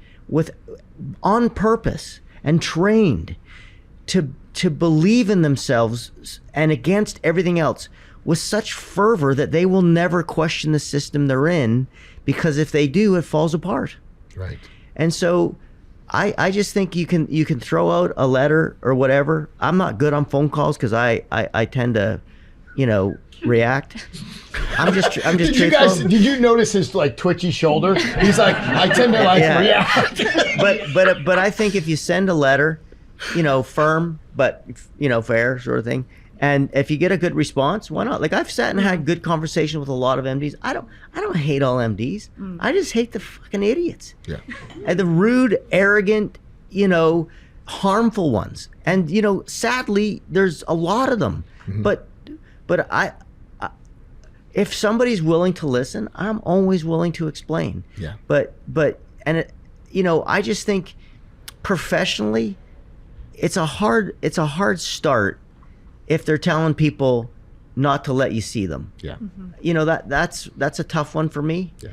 on purpose and trained to believe in themselves and against everything else with such fervor that they will never question the system they're in, because if they do, it falls apart. Right. And so I just think you can throw out a letter or whatever. I'm not good on phone calls because I tend to, react. I'm just did you notice his like twitchy shoulder? He's like, I tend to react. but I think if you send a letter, firm but fair sort of thing, and if you get a good response, why not? Like, I've sat and had good conversation with a lot of MDs. I don't hate all MDs. I just hate the fucking idiots. Yeah. And the rude, arrogant, harmful ones. And sadly, there's a lot of them. But I if somebody's willing to listen, I'm always willing to explain. Yeah. I just think professionally, it's a hard start if they're telling people not to let you see them. Yeah. That's a tough one for me. Yeah.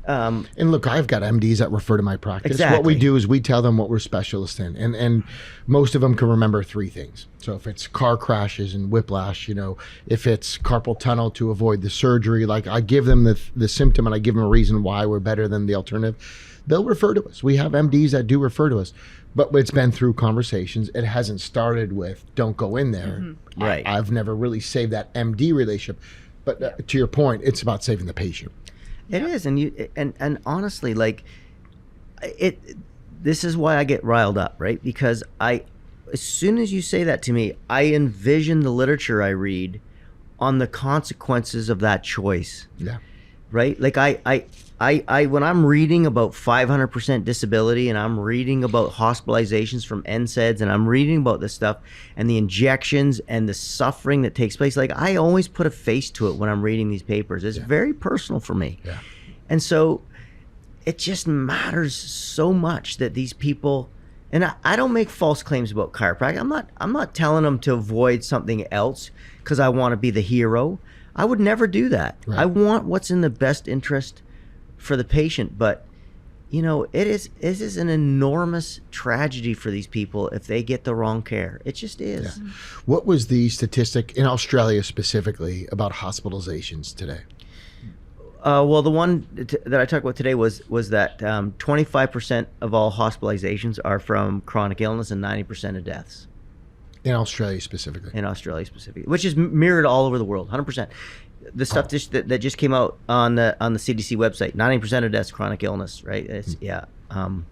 And look, I've got MDs that refer to my practice. Exactly. What we do is we tell them what we're specialists in, and most of them can remember 3 things. So if it's car crashes and whiplash, if it's carpal tunnel to avoid the surgery, like, I give them the symptom and I give them a reason why we're better than the alternative, they'll refer to us. We have MDs that do refer to us, but it's been through conversations. It hasn't started with don't go in there. Right. I've never really saved that MD relationship, but to your point, it's about saving the patient. It is, and honestly, like, this is why I get riled up, right? Because as soon as you say that to me, I envision the literature I read on the consequences of that choice. Yeah. Right? Like, I when I'm reading about 500% disability, and I'm reading about hospitalizations from NSAIDs, and I'm reading about this stuff and the injections and the suffering that takes place, like, I always put a face to it when I'm reading these papers. It's very personal for me. Yeah. And so it just matters so much that these people, And I don't make false claims about chiropractic. I'm not telling them to avoid something else because I want to be the hero. I would never do that. Right. I want what's in the best interest for the patient. But, it is an enormous tragedy for these people if they get the wrong care. It just is. Yeah. What was the statistic in Australia specifically about hospitalizations today? Well, the one that I talked about today was that 25% of all hospitalizations are from chronic illness and 90% of deaths. In Australia specifically. In Australia specifically, which is mirrored all over the world, 100%. The stuff that just came out on the CDC website, 90% of deaths chronic illness, right? It's, yeah. And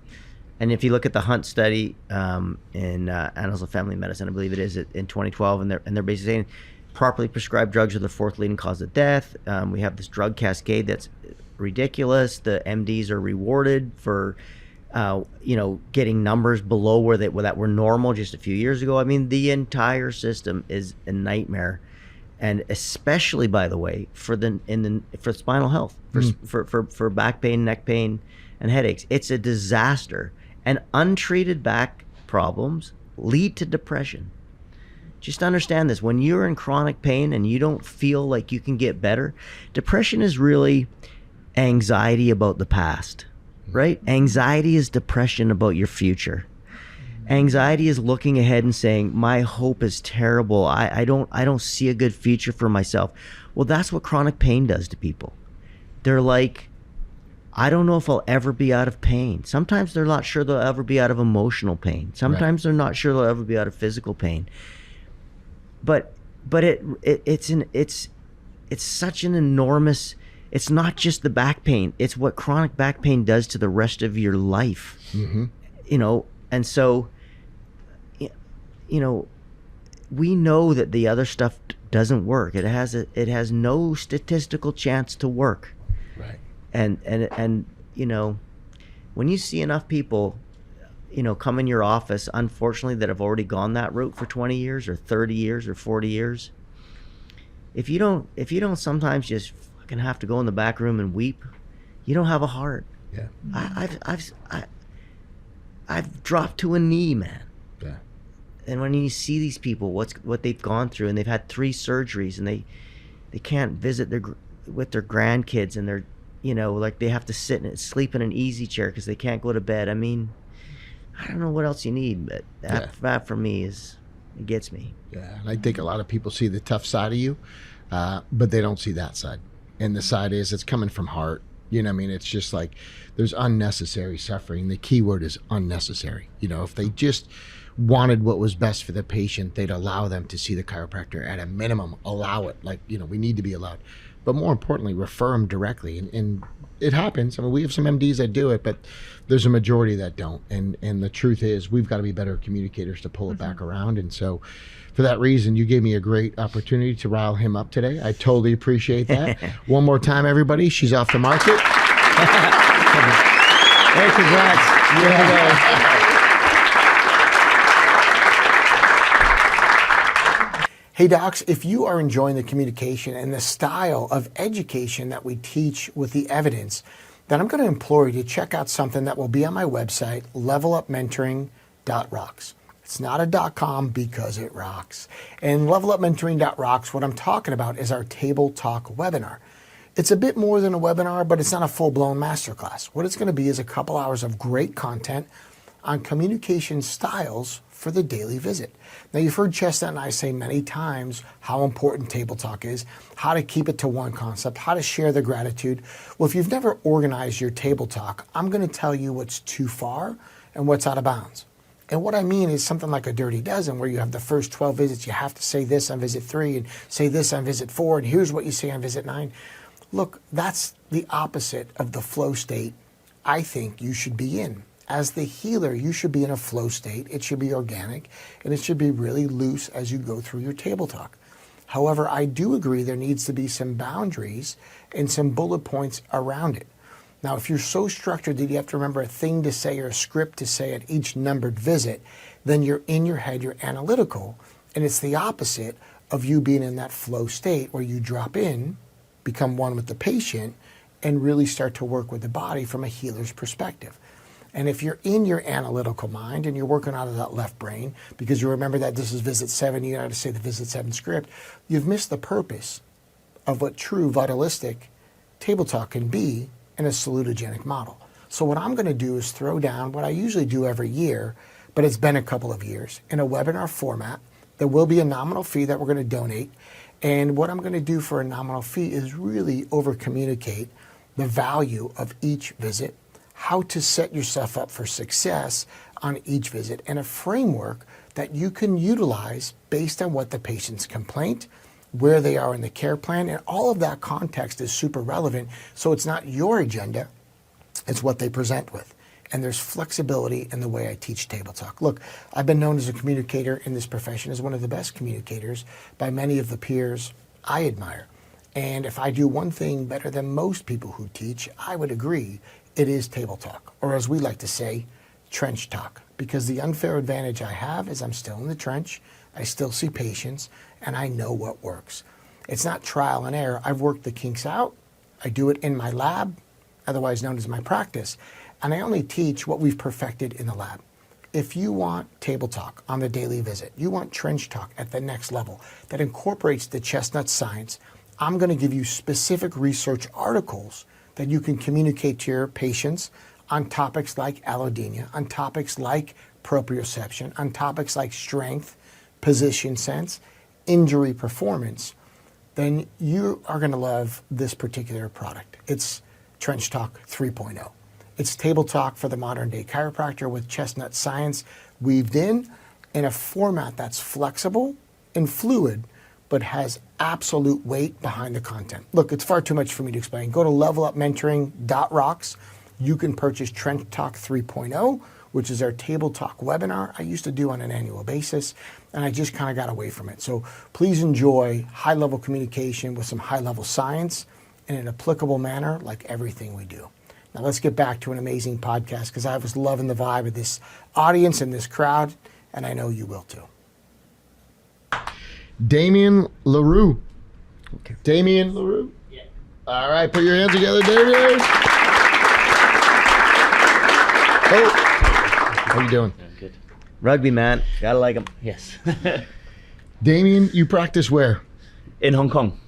if you look at the Hunt study in Annals of Family Medicine, I believe it is in 2012, and they're basically saying properly prescribed drugs are the fourth leading cause of death. We have this drug cascade that's ridiculous. The MDs are rewarded for, getting numbers below where that were normal just a few years ago. I mean, the entire system is a nightmare, and especially, by the way, for spinal health, for back pain, neck pain, and headaches. It's a disaster, and untreated back problems lead to depression. Just understand this. When you're in chronic pain and you don't feel like you can get better, depression is really anxiety about the past, right? Anxiety is depression about your future. Anxiety is looking ahead and saying, my hope is terrible. I don't see a good future for myself. Well, that's what chronic pain does to people. They're like, I don't know if I'll ever be out of pain. Sometimes they're not sure they'll ever be out of emotional pain. Sometimes they're not sure they'll ever be out of physical pain. But it's such an enormous. It's not just the back pain. It's what chronic back pain does to the rest of your life. Mm-hmm. And so, we know that the other stuff doesn't work. It has no statistical chance to work. Right. And when you see enough people come in your office, unfortunately, that have already gone that route for 20 years or 30 years or 40 years. If you don't sometimes just fucking have to go in the back room and weep, you don't have a heart. Yeah. I've dropped to a knee, man. Yeah. And when you see these people, what they've gone through, and they've had 3 surgeries, and they can't visit with their grandkids, and they're, like they have to sit and sleep in an easy chair because they can't go to bed. I mean, I don't know what else you need, but that for me it gets me. Yeah, and I think a lot of people see the tough side of you, but they don't see that side. And the side is it's coming from heart. It's just like there's unnecessary suffering. The key word is unnecessary. If they just wanted what was best for the patient, they'd allow them to see the chiropractor at a minimum, allow it. Like, we need to be allowed. But more importantly, refer them directly. And it happens. I mean, we have some MDs that do it, but there's a majority that don't. And the truth is we've got to be better communicators to pull it back around. And so for that reason, you gave me a great opportunity to rile him up today. I totally appreciate that. One more time, everybody. She's off the market. Hey, congrats. Hey docs, if you are enjoying the communication and the style of education that we teach with the evidence, then I'm going to implore you to check out something that will be on my website, levelupmentoring.rocks. It's not a .com because it rocks. And levelupmentoring.rocks, what I'm talking about is our Table Talk webinar. It's a bit more than a webinar, but it's not a full-blown masterclass. What it's going to be is a couple hours of great content on communication styles for the daily visit. Now, you've heard Chestnut and I say many times how important table talk is, how to keep it to one concept, how to share the gratitude. Well, if you've never organized your table talk, I'm going to tell you what's too far and what's out of bounds. And what I mean is something like a dirty dozen where you have the first 12 visits, you have to say this on visit 3 and say this on visit 4, and here's what you say on visit 9. Look, that's the opposite of the flow state I think you should be in. As the healer, you should be in a flow state. It should be organic, and it should be really loose as you go through your table talk. However, I do agree there needs to be some boundaries and some bullet points around it. Now, if you're so structured that you have to remember a thing to say or a script to say at each numbered visit, then you're in your head, you're analytical, and it's the opposite of you being in that flow state where you drop in, become one with the patient, and really start to work with the body from a healer's perspective. And if you're in your analytical mind and you're working out of that left brain, because you remember that this is visit 7, you got to say the visit 7 script, you've missed the purpose of what true vitalistic table talk can be in a salutogenic model. So what I'm going to do is throw down what I usually do every year, but it's been a couple of years, in a webinar format. There will be a nominal fee that we're going to donate. And what I'm going to do for a nominal fee is really over-communicate the value of each visit, how to set yourself up for success on each visit, and a framework that you can utilize based on what the patient's complaint, where they are in the care plan, and all of that context is super relevant. So it's not your agenda, it's what they present with. And there's flexibility in the way I teach table talk. Look, I've been known as a communicator in this profession, as one of the best communicators by many of the peers I admire. And if I do one thing better than most people who teach, I would agree, it is table talk, or as we like to say, trench talk. Because the unfair advantage I have is I'm still in the trench, I still see patients, and I know what works. It's not trial and error. I've worked the kinks out. I do it in my lab, otherwise known as my practice, and I only teach what we've perfected in the lab. If you want table talk on the daily visit, you want trench talk at the next level that incorporates the chestnut science, I'm going to give you specific research articles that you can communicate to your patients on topics like allodynia, on topics like proprioception, on topics like strength, position sense, injury performance, then you are going to love this particular product. It's Trench Talk 3.0. It's table talk for the modern day chiropractor with chestnut science weaved in a format that's flexible and fluid, but has absolute weight behind the content. Look, it's far too much for me to explain. Go to levelupmentoring.rocks. You can purchase Trench Talk 3.0, which is our table talk webinar I used to do on an annual basis, and I just kind of got away from it. So please enjoy high-level communication with some high-level science in an applicable manner like everything we do. Now let's get back to an amazing podcast, because I was loving the vibe of this audience and this crowd, and I know you will too. Damien LaRue. Okay. Damien LaRue? Yeah. All right, put your hands together, Damien. Oh. How you doing? Good. Rugby, man. Gotta like them. Yes. Damien, you practice where? In Hong Kong.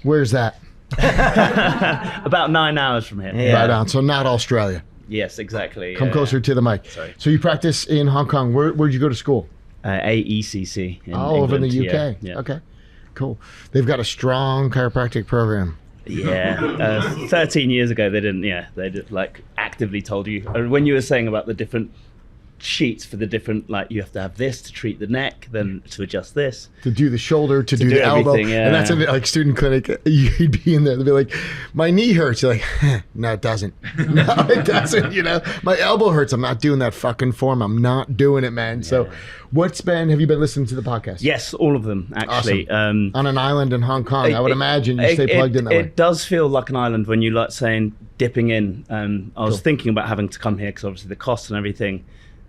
Where's that? About 9 hours from here. Yeah. Right on. So not Australia. Yes, exactly. Come closer to the mic. Sorry. So you practice in Hong Kong. Where'd you go to school? AECC in over in the England. UK. Yeah. Okay, cool. They've got a strong chiropractic program. Yeah. 13 years ago, they didn't. Yeah, they did, like actively told you when you were saying about the different sheets for the different, like you have to have this to treat the neck, then to adjust this, to do the shoulder, to do the elbow. yeah. And that's in like student clinic. You'd be in there, they'd be like, my knee hurts. You're like, no, it doesn't. No, it doesn't. You know, my elbow hurts. I'm not doing that fucking form. I'm not doing it, man. So have you been listening to the podcast? Yes, all of them actually. Awesome. On an island in Hong Kong, I would imagine you stay plugged in that way. It does feel like an island when you like saying dipping in. I was thinking about having to come here because obviously the cost and everything,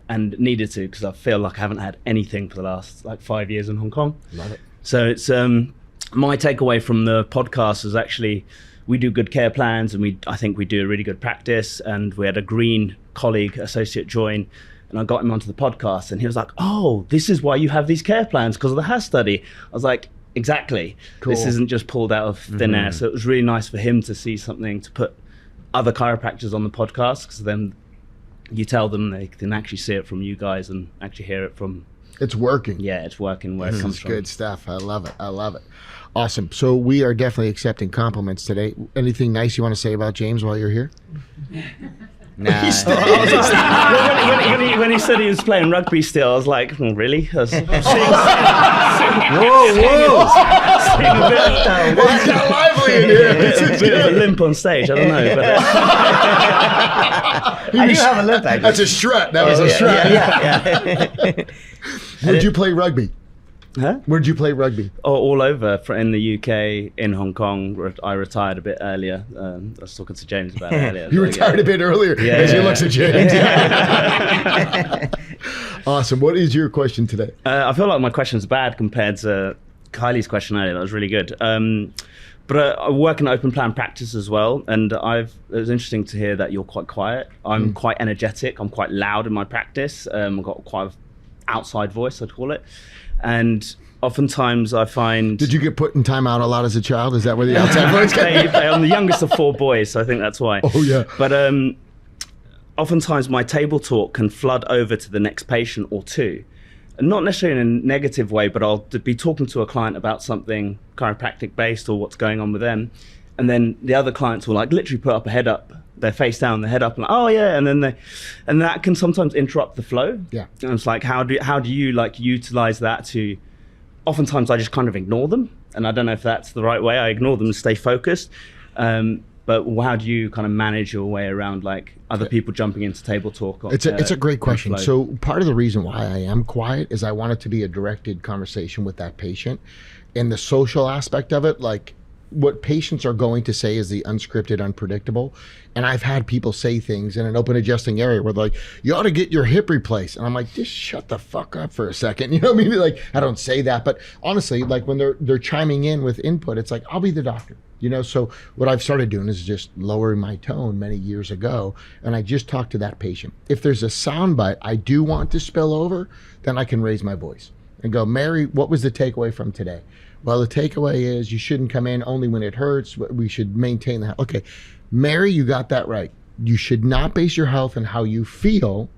and needed to because I feel like I haven't had anything for the last like 5 years in Hong Kong. Love it. So it's my takeaway from the podcast is actually we do good care plans, and I think we do a really good practice. And we had a green colleague associate join, and I got him onto the podcast, and he was like, "Oh, this is why you have these care plans, because of the Haas study." I was like, "Exactly. Cool. This isn't just pulled out of thin air." So it was really nice for him to see something to put other chiropractors on the podcast, because then you tell them they can actually see it from you guys and actually hear it from. It's working. Yeah, it's working where it comes from. Good stuff. I love it. I love it. Awesome. So we are definitely accepting compliments today. Anything nice you want to say about James while you're here? Nah. When he said he was playing rugby still, I was like, oh, really? I was seeing Whoa! He's got lively in here. a bit of a limp on stage. I don't know. But, I do have a lip actually. That's a strut. That was a strut. Yeah. Where'd you play rugby? huh? Where'd you play rugby? All over in the UK, in Hong Kong. I retired a bit earlier. I was talking to James about it earlier. You retired a bit earlier as he looks at James. Awesome. What is your question today? I feel like my question's bad compared to Kylie's question earlier. That was really good. But I work in open plan practice as well, and it was interesting to hear that you're quite quiet. I'm quite energetic. I'm quite loud in my practice. I've got quite an outside voice, I'd call it, and oftentimes I find. Did you get put in timeout a lot as a child? Is that where the outside voice came? I'm the youngest of 4 boys, so I think that's why. Oh yeah. But oftentimes my table talk can flood over to the next patient or two. Not necessarily in a negative way, but I'll be talking to a client about something chiropractic based or what's going on with them. And then the other clients will like literally put up a head up, their face down, their head up, and like, oh yeah. And then and that can sometimes interrupt the flow. Yeah. And it's like, how do you like utilize that to, oftentimes I just kind of ignore them. And I don't know if that's the right way. I ignore them and stay focused. But how do you kind of manage your way around like other people jumping into table talk? It's a great question. So part of the reason why I am quiet is I want it to be a directed conversation with that patient. And the social aspect of it, like what patients are going to say is the unscripted, unpredictable. And I've had people say things in an open adjusting area where they're like, you ought to get your hip replaced. And I'm like, just shut the fuck up for a second. You know what I mean? Like, I don't say that, but honestly, like when they're chiming in with input, it's like, I'll be the doctor. You know, so what I've started doing is just lowering my tone many years ago, and I just talk to that patient. If there's a soundbite I do want to spill over, then I can raise my voice and go, Mary, what was the takeaway from today? Well, the takeaway is you shouldn't come in only when it hurts. We should maintain that. Okay, Mary, you got that right. You should not base your health on how you feel.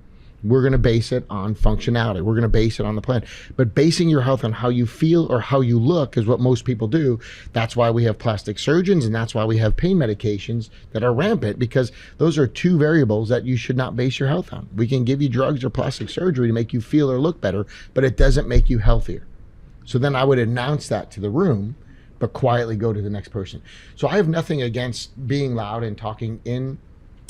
We're going to base it on functionality. We're going to base it on the plan. But basing your health on how you feel or how you look is what most people do. That's why we have plastic surgeons, and that's why we have pain medications that are rampant, because those are 2 variables that you should not base your health on. We can give you drugs or plastic surgery to make you feel or look better, but it doesn't make you healthier. So then I would announce that to the room, but quietly go to the next person. So I have nothing against being loud and talking in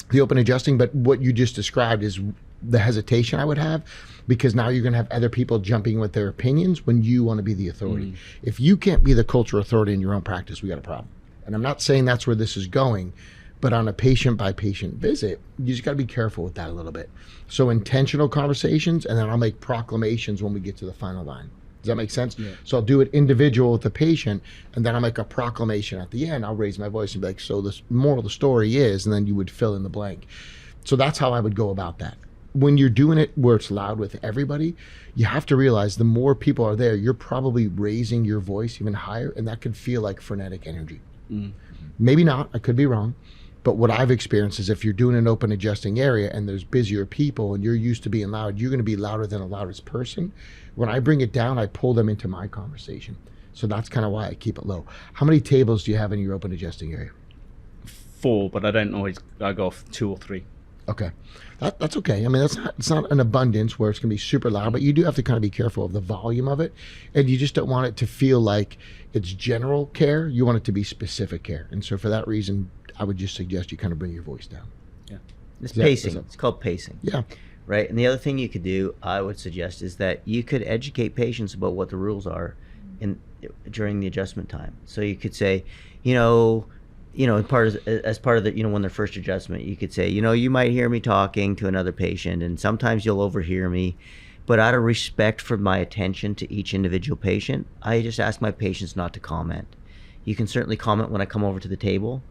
the open adjusting, but what you just described is the hesitation I would have, because now you're going to have other people jumping with their opinions when you want to be the authority. If you can't be the cultural authority in your own practice, we got a problem. And I'm not saying that's where this is going, but on a patient by patient visit, you just got to be careful with that a little bit. So intentional conversations, and then I'll make proclamations when we get to the final line. Does that make sense? Yeah. So I'll do it individual with the patient, and then I'll make a proclamation at the end. I'll raise my voice and be like, so the moral of the story is, and then you would fill in the blank. So that's how I would go about that. When you're doing it where it's loud with everybody, you have to realize the more people are there, you're probably raising your voice even higher, and that could feel like frenetic energy. Maybe not, I could be wrong, but what I've experienced is if you're doing an open adjusting area and there's busier people and you're used to being loud, you're going to be louder than the loudest person. When I bring it down, I pull them into my conversation. So that's kind of why I keep it low. How many tables do you have in your open adjusting area? 4, but I don't always, I go off 2 or 3. Okay, that's okay. I mean, it's not an abundance where it's gonna be super loud, but you do have to kind of be careful of the volume of it, and you just don't want it to feel like it's general care. You want it to be specific care, and so for that reason, I would just suggest you kind of bring your voice down. Yeah, it's pacing. It's called pacing. Yeah. Right, and the other thing you could do, I would suggest, is that you could educate patients about what the rules are during the adjustment time. So you could say, as part of the, when their first adjustment, you could say, you might hear me talking to another patient, and sometimes you'll overhear me, but out of respect for my attention to each individual patient, I just ask my patients not to comment. You can certainly comment when I come over to the table,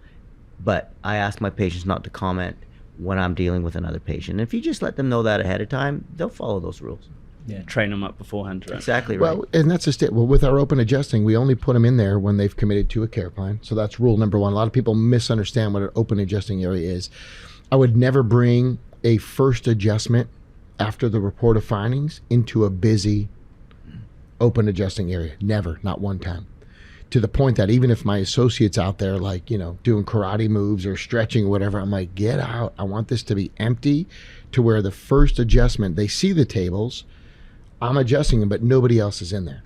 but I ask my patients not to comment when I'm dealing with another patient. And if you just let them know that ahead of time, they'll follow those rules. Yeah, train them up beforehand. Right? Exactly right. Well, and that's just it. Well, with our open adjusting, we only put them in there when they've committed to a care plan. So that's rule number 1. A lot of people misunderstand what an open adjusting area is. I would never bring a first adjustment after the report of findings into a busy open adjusting area. Never, not one time. To the point that even if my associate's out there, like, doing karate moves or stretching or whatever, I'm like, get out. I want this to be empty, to where the first adjustment, they see the tables, I'm adjusting them, but nobody else is in there.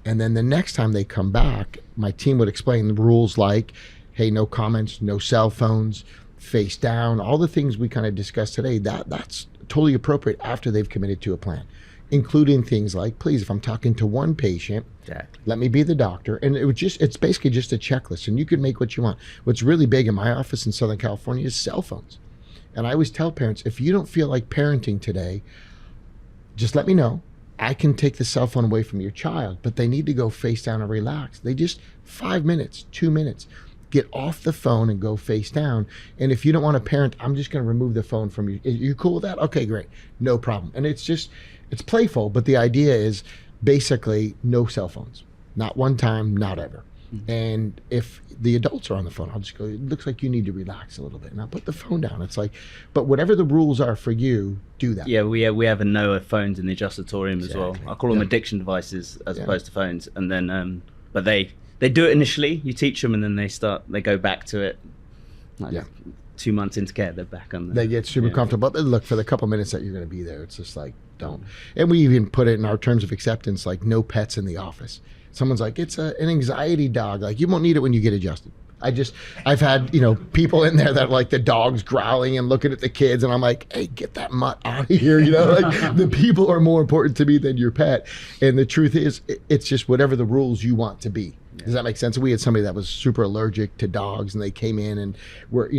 And then the next time they come back, my team would explain the rules like, hey, no comments, no cell phones, face down, all the things we kind of discussed today. That's totally appropriate after they've committed to a plan, including things like, please, if I'm talking to one patient, let me be the doctor. And it's basically just a checklist, and you can make what you want. What's really big in my office in Southern California is cell phones. And I always tell parents, if you don't feel like parenting today, just let me know. I can take the cell phone away from your child, but they need to go face down and relax. They just 5 minutes, 2 minutes. get off the phone and go face down. And if you don't want to parent, I'm just going to remove the phone from you. Are you cool with that? Okay, great. No problem. And it's playful, but the idea is basically no cell phones. Not one time, not ever. And if the adults are on the phone, I'll just go, it looks like you need to relax a little bit. And I'll put the phone down. It's like, but whatever the rules are for you, do that. Yeah, we have a no phones in the adjustatorium as well. I call them Yeah. addiction devices as opposed to phones. And then, but they do it initially. You teach them, and then they go back to it. Like 2 months into care, they're back on. They get super comfortable. But look, for the couple minutes that you're going to be there, it's just like, don't. And we even put it in our terms of acceptance, like no pets in the office. Someone's like, it's an anxiety dog. Like, you won't need it when you get adjusted. I've had, people in there that like the dog's growling and looking at the kids, and I'm like, hey, get that mutt out of here. Like the people are more important to me than your pet. And the truth is, it's just whatever the rules you want to be. Does that make sense? We had somebody that was super allergic to dogs, and they came in and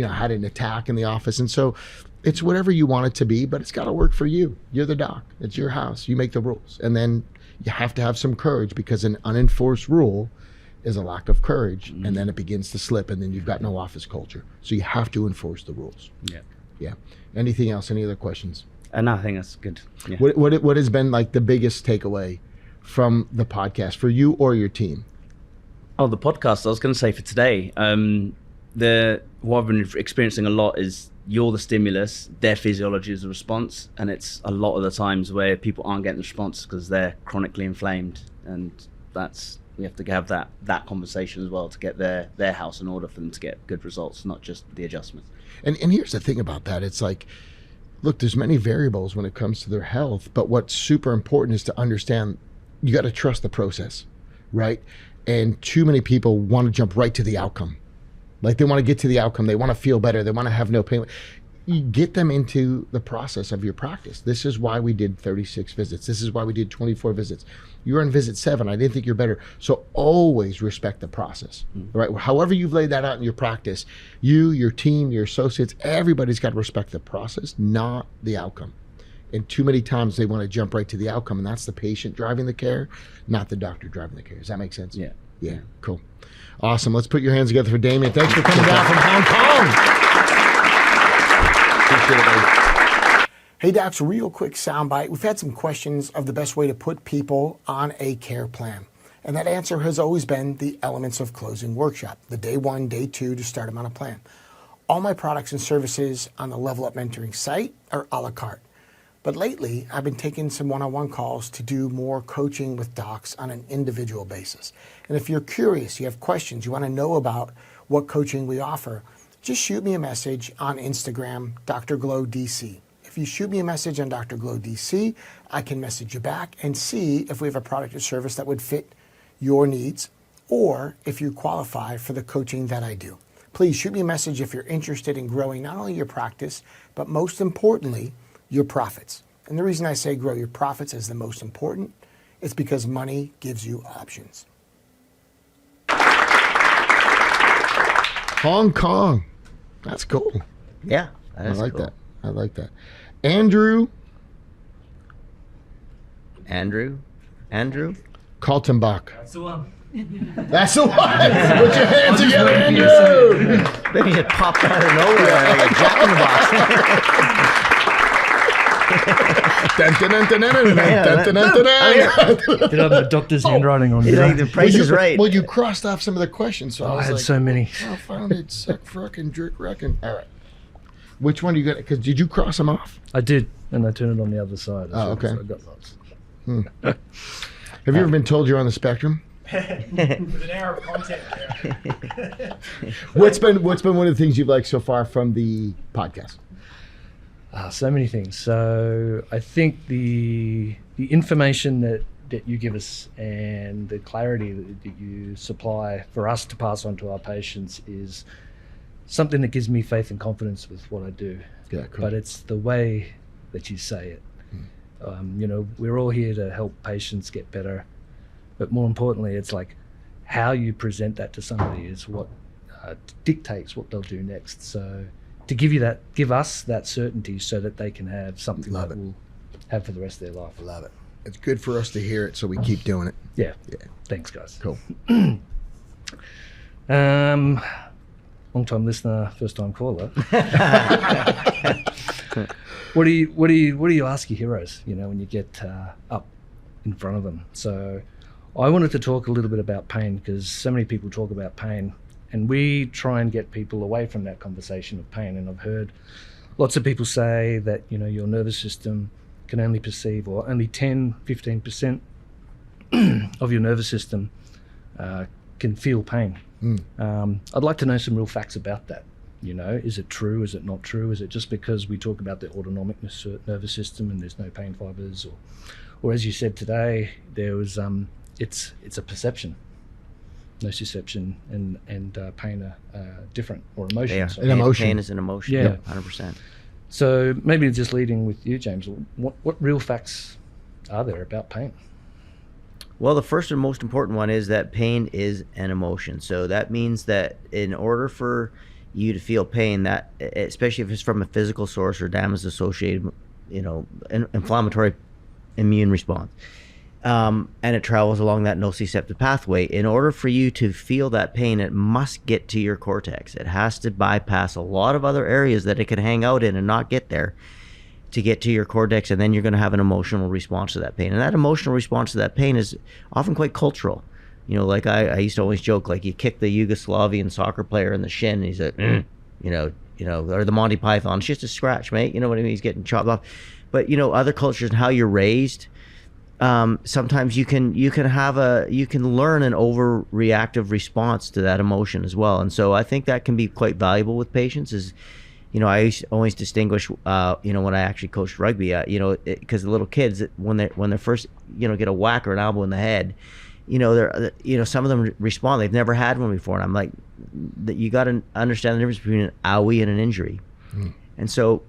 had an attack in the office. And so it's whatever you want it to be, but it's got to work for you. You're the doc. It's your house. You make the rules. And then you have to have some courage, because an unenforced rule is a lack of courage, and then it begins to slip, and then you've got no office culture. So you have to enforce the rules. Yeah. Anything else? Any other questions? And I think that's good. Yeah. What has been like the biggest takeaway from the podcast for you or your team? Oh, the podcast. I was going to say for today, what I've been experiencing a lot is you're the stimulus, their physiology is the response, and it's a lot of the times where people aren't getting the response because they're chronically inflamed, and we have to have that conversation as well to get their house in order for them to get good results, not just the adjustment. And here's the thing about that. It's like, look, there's many variables when it comes to their health, but what's super important is to understand you got to trust the process, right? And too many people want to jump right to the outcome. Like, they want to get to the outcome. They want to feel better. They want to have no pain. You get them into the process of your practice. This is why we did 36 visits. This is why we did 24 visits. You're on visit 7. I didn't think you're better. So always respect the process, right? However you've laid that out in your practice, you, your team, your associates, everybody's got to respect the process, not the outcome. And too many times they want to jump right to the outcome, and that's the patient driving the care, not the doctor driving the care. Does that make sense? Yeah, cool. Awesome. Let's put your hands together for Damien. Thanks for coming down from Hong Kong. Appreciate it, buddy. Hey, docs, real quick soundbite. We've had some questions of the best way to put people on a care plan. And that answer has always been the elements of closing workshop, the day 1, day 2 to start them on a plan. All my products and services on the Level Up Mentoring site are a la carte. But lately, I've been taking some one-on-one calls to do more coaching with docs on an individual basis. And if you're curious, you have questions, you want to know about what coaching we offer, just shoot me a message on Instagram, Dr. Glow DC. If you shoot me a message on Dr. Glow DC, I can message you back and see if we have a product or service that would fit your needs, or if you qualify for the coaching that I do. Please shoot me a message if you're interested in growing not only your practice, but most importantly, your profits. And the reason I say grow your profits as the most important is because money gives you options. Hong Kong. That's cool. Yeah, I like that. I like that. Andrew. Kaltenbach. That's the one. That's the one. Put your hands together, Andrew. Maybe it popped out of nowhere like a jack in the box. Did I have the doctor's handwriting on you? The price is right. Well, you crossed off some of the questions, so I I was had like, so many. I found it, suck, frickin', jerk, reckon. All right. Which one do you got? Because did you cross them off? I did, and I turned it on the other side. Oh, okay. So I got lots. Have you ever been told you're on the spectrum? With an hour of content there. What's been one of the things you've liked so far from the podcast? So many things. So I think the information that you give us and the clarity that you supply for us to pass on to our patients is something that gives me faith and confidence with what I do. Yeah, cool. But it's the way that you say it. We're all here to help patients get better, but more importantly, it's like how you present that to somebody is what dictates what they'll do next. So to give us that certainty so that they can have something Love that it. will have for the rest of their life. Love it. It's good for us to hear it, so we keep doing it. Yeah. Yeah. Thanks, guys. Cool. long-time listener, first-time caller. What do you ask your heroes? You know, when you get up in front of them. So, I wanted to talk a little bit about pain because so many people talk about pain, and we try and get people away from that conversation of pain. And I've heard lots of people say that, you know, your nervous system can only perceive, or only 10-15% of your nervous system can feel pain. I'd like to know some real facts about that. You know, is it true? Is it not true? Is it just because we talk about the autonomic nervous system and there's no pain fibers, or as you said today, there was it's a perception. Nociception and pain are different, or emotions. An emotion. Pain is an emotion. Yeah, 100%. So maybe just leading with you, James. What real facts are there about pain? Well, the first and most important one is that pain is an emotion. So that means that in order for you to feel pain, that especially if it's from a physical source or damage associated, you know, inflammatory immune response, and it travels along that nociceptive pathway. In order for you to feel that pain, it must get to your cortex. It has to bypass a lot of other areas that it can hang out in and not get there to get to your cortex, and then you're going to have an emotional response to that pain. And that emotional response to that pain is often quite cultural. You know, like I used to always joke, like you kick the Yugoslavian soccer player in the shin, and he's like, you know, or the Monty Python, it's just a scratch, mate. You know what I mean? He's getting chopped off. But you know, other cultures and how you're raised, sometimes you can learn an overreactive response to that emotion as well. And so I think that can be quite valuable with patients. Is, you know, I used to always distinguish, you know, when I actually coached rugby, you know, because the little kids, when they first, you know, get a whack or an elbow in the head, you know, some of them respond. They've never had one before, and I'm like, that you got to understand the difference between an owie and an injury. And so,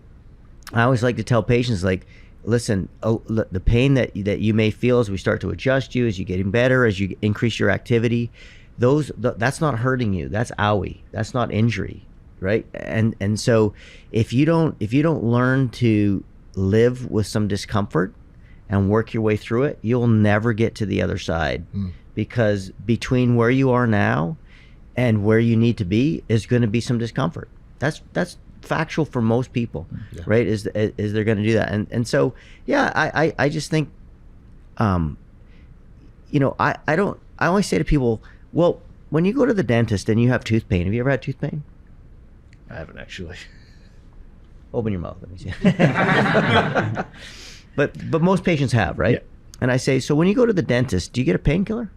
I always like to tell patients, like, listen, the pain that you may feel as we start to adjust you, as you getting better, as you increase your activity, that's not hurting you. That's owie. That's not injury, right? And so, if you don't learn to live with some discomfort and work your way through it, you'll never get to the other side, because between where you are now and where you need to be is going to be some discomfort. That's factual for most people, right? Is they're going to do that, and so yeah, I just think, you know, I always say to people, well, when you go to the dentist and you have tooth pain, have you ever had tooth pain? I haven't actually. Open your mouth, let me see. But most patients have, right? Yeah. And I say, so when you go to the dentist, do you get a painkiller?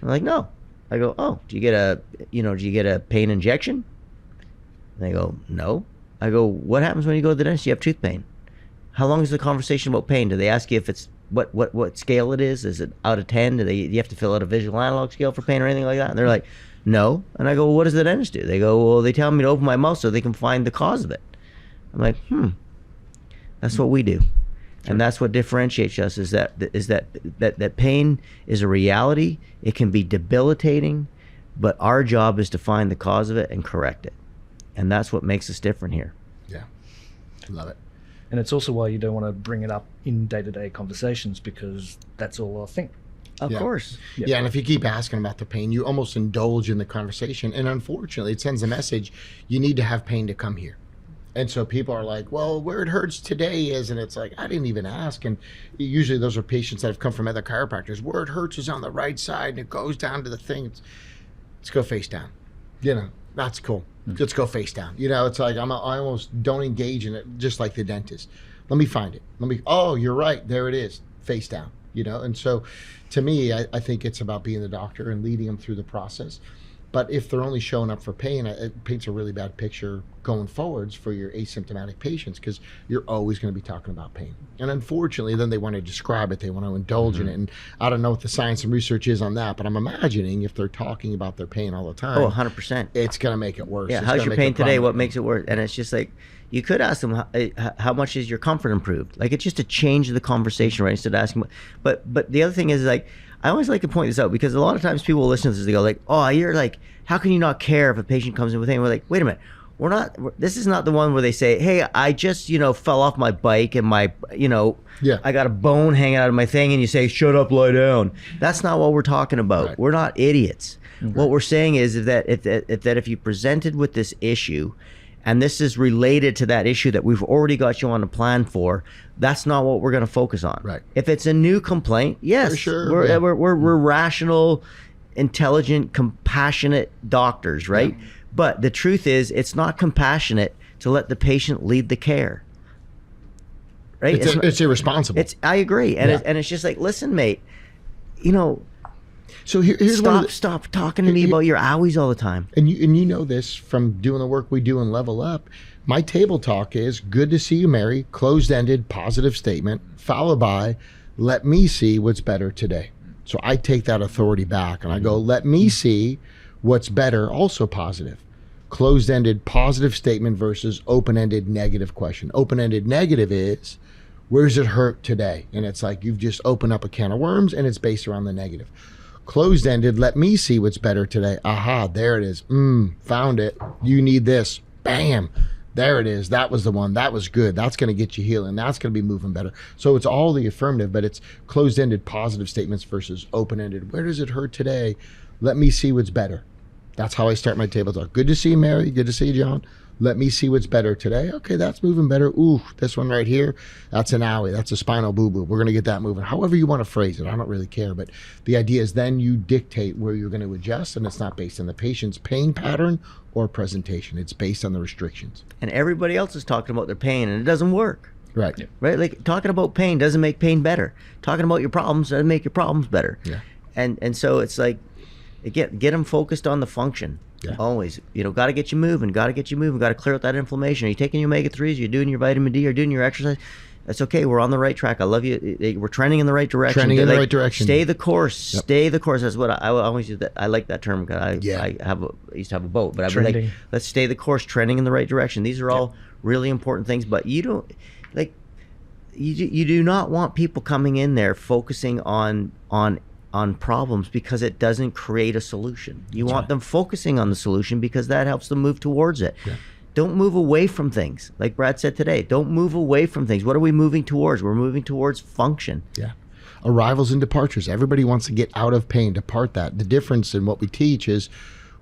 I'm like, no. I go, oh, do you get a pain injection? And they go, no. I go, what happens when you go to the dentist? You have tooth pain. How long is the conversation about pain? Do they ask you if it's what scale it is? Is it out of 10? Do you have to fill out a visual analog scale for pain or anything like that? And they're like, no. And I go, well, what does the dentist do? They go, well, they tell me to open my mouth so they can find the cause of it. I'm like, that's what we do. Sure. And that's what differentiates us, is that pain is a reality. It can be debilitating, but our job is to find the cause of it and correct it. And that's what makes us different here. Yeah. Love it. And it's also why you don't want to bring it up in day-to-day conversations, because that's all I think. Of course. Yeah, and if you keep asking about the pain, you almost indulge in the conversation. And unfortunately, it sends a message, you need to have pain to come here. And so people are like, well, where it hurts today is, and it's like, I didn't even ask. And usually those are patients that have come from other chiropractors. Where it hurts is on the right side, and it goes down to the thing. Let's go face down. You know, that's cool. Let's go face down. You know, it's like I almost don't engage in it, just like the dentist. Let me find it. Oh, you're right. There it is. Face down. You know, and so to me, I think it's about being the doctor and leading them through the process. But if they're only showing up for pain, it paints a really bad picture going forwards for your asymptomatic patients, because you're always going to be talking about pain. And unfortunately, then they want to describe it. They want to indulge in it. And I don't know what the science and research is on that, but I'm imagining if they're talking about their pain all the time, 100%. It's going to make it worse. Yeah, how's your pain today? What makes it worse? And it's just like, you could ask them, how much is your comfort improved? Like, it's just to change the conversation, right? Instead of asking. But the other thing is, like, I always like to point this out, because a lot of times people will listen to this, they go like, oh, you're like, how can you not care if a patient comes in with pain? We're like, wait a minute, this is not the one where they say, hey, I just, fell off my bike and my, I got a bone hanging out of my thing, and you say, shut up, lie down. That's not what we're talking about. Right. We're not idiots. What we're saying is that if you presented with this issue, and this is related to that issue that we've already got you on a plan for, that's not what we're going to focus on. Right. If it's a new complaint, yes, For sure, we're, yeah. we're rational, intelligent, compassionate doctors, right? But the truth is, it's not compassionate to let the patient lead the care. Right? It's irresponsible. I agree, and Yeah. it's just like, listen, mate, you know, so here's one of the, stop talking to me about your owies all the time. and you know this from doing the work we do in Level Up. My table talk is good to see you, Mary, closed-ended, positive statement, followed by let me see what's better today. So I take that authority back and I go, let me see what's better, also positive. Closed-ended, positive statement versus open-ended, negative question. Open-ended negative is, where's it hurt today? And it's like you've just opened up a can of worms and it's based around the negative. Closed-ended, let me see what's better today. Aha, there it is. Found it. You need this. Bam. There it is. That was the one. That was good. That's going to get you healing. That's going to be moving better. So it's all the affirmative, but it's closed-ended positive statements versus open-ended. Where does it hurt today? Let me see what's better. That's how I start my table talk. Good to see you, Mary. Good to see you, John. Let me see what's better today. Okay, that's moving better. Ooh, this one right here, that's an owie. That's a spinal boo-boo. We're going to get that moving. However you want to phrase it, I don't really care. But the idea is then you dictate where you're going to adjust, and it's not based on the patient's pain pattern or presentation. It's based on the restrictions. And everybody else is talking about their pain, and it doesn't work. Right. Right? Like, talking about pain doesn't make pain better. Talking about your problems doesn't make your problems better. Yeah. And so it's like, get them focused on the function. Yeah. Always, got to get you moving, got to clear out that inflammation. Are you taking your omega-3s? You're doing your vitamin D, you're doing your exercise. That's okay. We're on the right track. I love you. We're trending in the right direction. Trending in the right direction. Stay the course. Yep. Stay the course. That's what I always use. That I like that term because I used to have a boat, but I'd be like, Trending. let's stay the course, trending in the right direction. These are all really important things, but you don't like. You do not want people coming in there focusing on problems because it doesn't create a solution. You want them focusing on the solution because that helps them move towards it. Yeah. Don't move away from things. Like Brad said today, don't move away from things. What are we moving towards? We're moving towards function. Yeah. Arrivals and departures. Everybody wants to get out of pain, depart that. The difference in what we teach is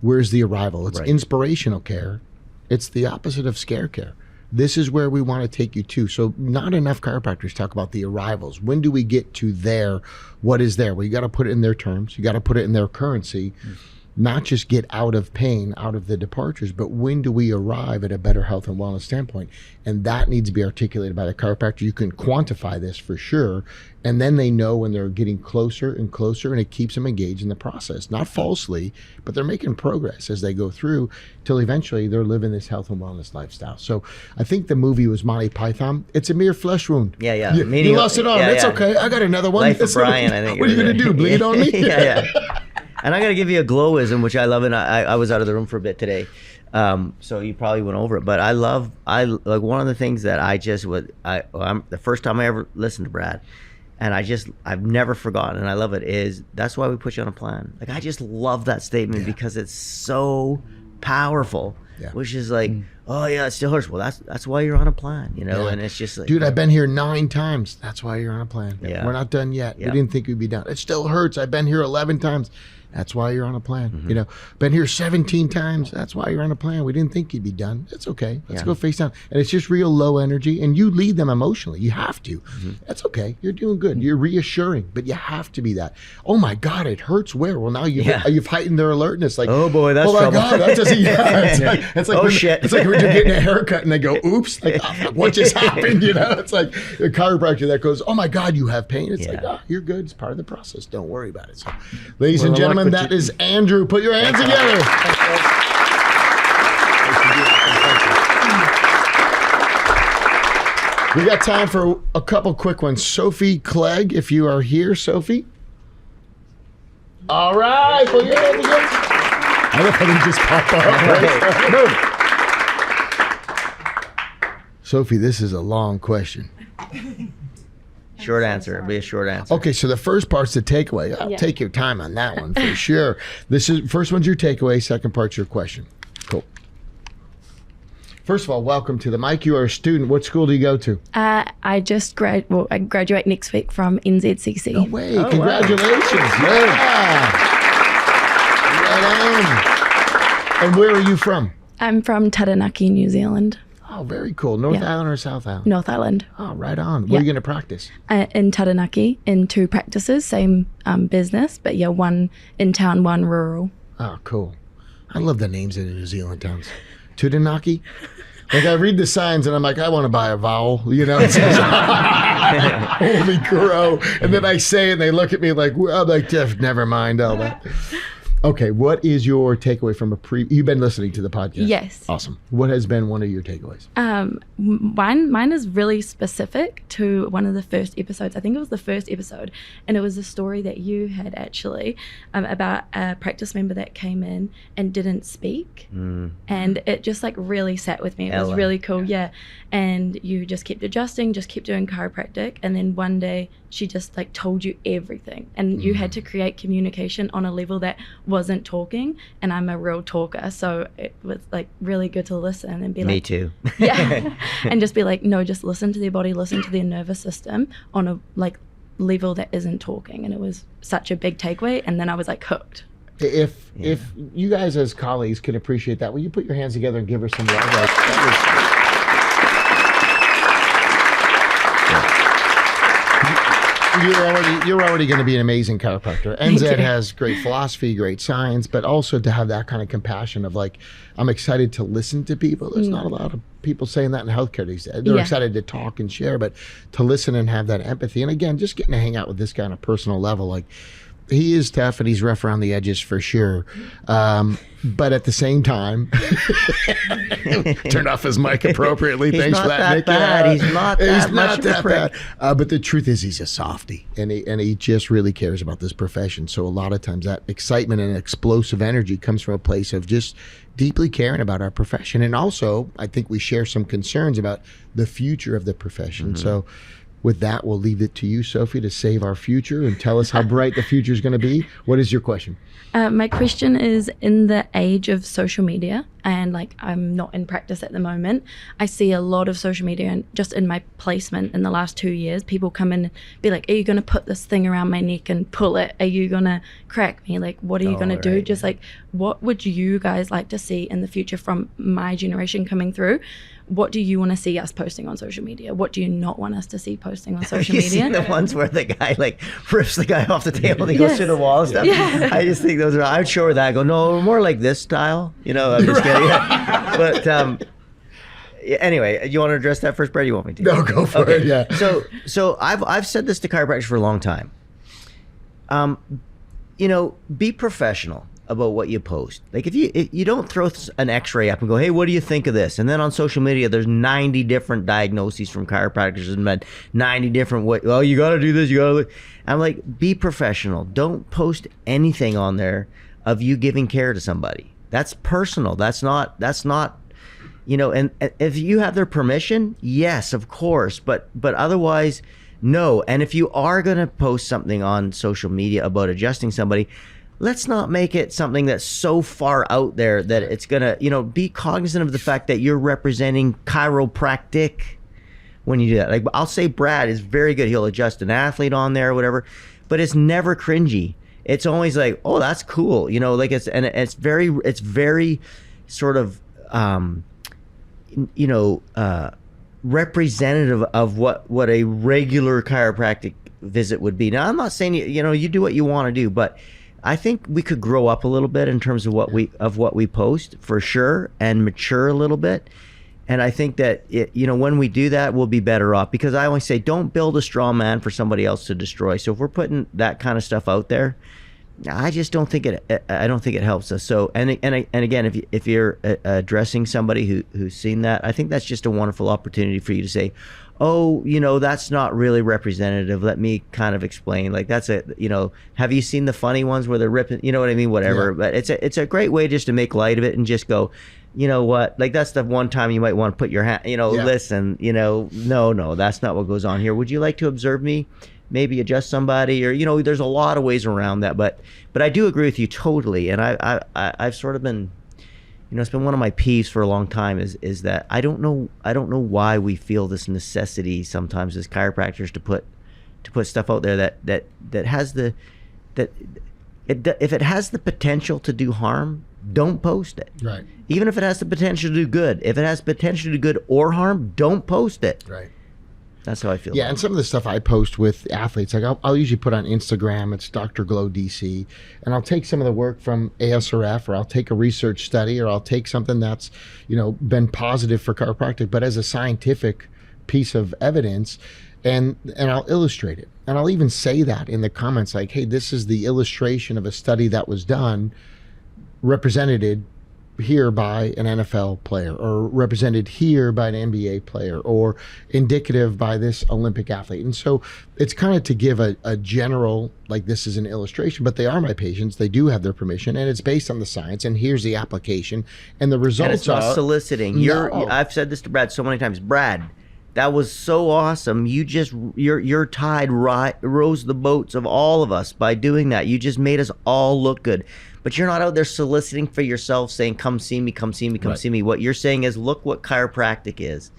where's the arrival? It's inspirational care. It's the opposite of scare care. This is where we want to take you to. So not enough chiropractors talk about the arrivals. When do we get to there? What is there? Well, you got to put it in their terms. You got to put it in their currency. Not just get out of pain, out of the departures, but when do we arrive at a better health and wellness standpoint? And that needs to be articulated by the chiropractor. You can quantify this for sure. And then they know when they're getting closer and closer, and it keeps them engaged in the process. Not falsely, but they're making progress as they go through till eventually they're living this health and wellness lifestyle. So I think the movie was Monty Python. It's a mere flesh wound. Yeah. You lost it on. Yeah, It's yeah. okay. I got another one. Life of Brian, I think. What are you going to do? Bleed on me? Yeah. And I got to give you a glowism, which I love, and I was out of the room for a bit today, so you probably went over it. But I like one of the things that I'm the first time I ever listened to Brad, and I've never forgotten, and I love it, is that's why we put you on a plan. Like, I just love that statement because it's so powerful. Yeah. Which is like, oh yeah, it still hurts. Well, that's why you're on a plan, and it's just like, dude, I've been here 9 times. That's why you're on a plan. Yeah. We're not done yet. Yeah. We didn't think we'd be done. It still hurts. I've been here 11 times. That's why you're on a plan. Mm-hmm. Been here 17 times. That's why you're on a plan. We didn't think you'd be done. It's okay. Let's go face down. And it's just real low energy. And you lead them emotionally. You have to. That's okay. You're doing good. You're reassuring, but you have to be that. Oh my God, it hurts where? Well, now you've heightened their alertness. Like, oh boy, that's trouble. Oh my God, that doesn't. Yeah, it's like oh when, shit. It's like when you're getting a haircut and they go, oops, like, oh, what just happened? It's like a chiropractor that goes, oh my God, you have pain. It's like, oh, you're good. It's part of the process. Don't worry about it. So, ladies and gentlemen, that is Andrew. Put your hands together. We got time for a couple quick ones. Sophie Clegg, if you are here, Sophie. All right, put your hands together. I love how they just pop up. Right? Sophie, this is a long question. Short answer. It'll be a short answer. Okay, so the first part's the takeaway. I'll take your time on that one for sure. First one's your takeaway. Second part's your question. Cool. First of all, welcome to the mic. You are a student. What school do you go to? I just I graduate next week from NZCC. No way. Congratulations. Yeah. Right And where are you from? I'm from Taranaki, New Zealand, Oh, very cool. North Yeah. Island or South Island? North Island. Oh, right on. Where Yeah. are you going to practice? In Taranaki, in 2 practices, same business, but yeah, one in town, one rural. Oh, cool. I love the names of the New Zealand towns. Tutanaki? Like, I read the signs and I'm like, I want to buy a vowel, you know? It says, holy crow. And then I say it and they look at me like, well, I'm like, Jeff, never mind all that. Okay, what is your takeaway from you've been listening to the podcast? Yes. Awesome. What has been one of your takeaways? Mine is really specific to one of the first episodes. I think it was the first episode, and it was a story that you had actually about a practice member that came in and didn't speak, and it just like really sat with me. It was really cool, yeah. And you just kept adjusting, just kept doing chiropractic, and then one day she just like told you everything, and you had to create communication on a level that wasn't talking. And I'm a real talker, so it was like really good to listen and be Me like, too. yeah, and just be like, no, just listen to their body, listen to their nervous system on a like level that isn't talking. And it was such a big takeaway, and then I was like hooked. If you guys as colleagues can appreciate that, will you put your hands together and give her some love? That you're already going to be an amazing chiropractor. NZ has great philosophy, great science, but also to have that kind of compassion of like, I'm excited to listen to people. There's not a lot of people saying that in healthcare these days. They're excited to talk and share, but to listen and have that empathy. And again, just getting to hang out with this guy on a personal level, like, he is tough and he's rough around the edges for sure. But at the same time, turned off his mic appropriately. Thanks for that, Nick. Bad. He's not that much of a prick. Bad. But the truth is, he's a softie, and he just really cares about this profession. So a lot of times, that excitement and explosive energy comes from a place of just deeply caring about our profession, and also I think we share some concerns about the future of the profession. So. With that, we'll leave it to you, Sophie, to save our future and tell us how bright the future is going to be. What is your question? My question is, in the age of social media, and like I'm not in practice at the moment, I see a lot of social media, and just in my placement in the last 2 years, people come in and be like, are you going to put this thing around my neck and pull it? Are you going to crack me? Like, what are you going to do? Just like, what would you guys like to see in the future from my generation coming through? What do you want to see us posting on social media? What do you not want us to see posting on social media? Seen the ones where the guy like rips the guy off the table and he goes through the wall and stuff? Yeah. I just think those are, I'm sure with that I go, no, more like this style. You know, I'm just kidding. But anyway, you want to address that first, Brad? You want me to? No, go for it. Yeah. So I've said this to chiropractors for a long time. You know, be professional about what you post. Like if you don't throw an x-ray up and go, hey, what do you think of this? And then on social media, there's 90 different diagnoses from chiropractors and 90 different ways. Oh, you got to do this. You got to. I'm like, be professional. Don't post anything on there of you giving care to somebody. That's personal. That's not, you know, and if you have their permission, yes, of course. But otherwise, no. And if you are going to post something on social media about adjusting somebody, let's not make it something that's so far out there that it's going to, you know, be cognizant of the fact that you're representing chiropractic when you do that. Like, I'll say Brad is very good. He'll adjust an athlete on there or whatever, but it's never cringy. It's always like, oh, that's cool. You know, like it's very sort of, you know, representative of what a regular chiropractic visit would be. Now, I'm not saying, you know, you do what you want to do, but I think we could grow up a little bit in terms of what we post for sure, and mature a little bit. And I think that you know, when we do that, we'll be better off, because I always say, don't build a straw man for somebody else to destroy. So if we're putting that kind of stuff out there, I just don't think it helps us. So and again, if you're addressing somebody who's seen that, I think that's just a wonderful opportunity for you to say, oh, you know, that's not really representative. Let me kind of explain. Like, that's you know, have you seen the funny ones where they're ripping, you know what I mean? Whatever. Yeah. But it's a great way just to make light of it and just go, you know what? Like, that's the one time you might want to put your hand, you know, listen, you know, no, that's not what goes on here. Would you like to observe me? Maybe adjust somebody, or, you know, there's a lot of ways around that. But I do agree with you totally. And I've sort of been, you know, it's been one of my peeves for a long time is that I don't know why we feel this necessity sometimes as chiropractors to put stuff out there that has if it has the potential to do harm, don't post it. Right. Even if it has the potential to do good. If it has potential to do good or harm, don't post it. Right. That's how I feel. Yeah, and some of the stuff I post with athletes, like I'll usually put on Instagram, it's Dr. Glow DC, and I'll take some of the work from ASRF, or I'll take a research study, or I'll take something that's, been positive for chiropractic, but as a scientific piece of evidence, and I'll illustrate it. And I'll even say that in the comments, like, hey, this is the illustration of a study that was done, represented here by an NFL player, or represented here by an NBA player, or indicative by this Olympic athlete. And so it's kind of to give a general, like, this is an illustration, but they are my patients. They do have their permission, and it's based on the science, and here's the application, and the results And it's not are soliciting. I've said this to Brad so many times. Brad, that was so awesome. You just, your tide rose the boats of all of us by doing that. You just made us all look good. But you're not out there soliciting for yourself, saying, come see me, come see me, come see me. What you're saying is, look what chiropractic is.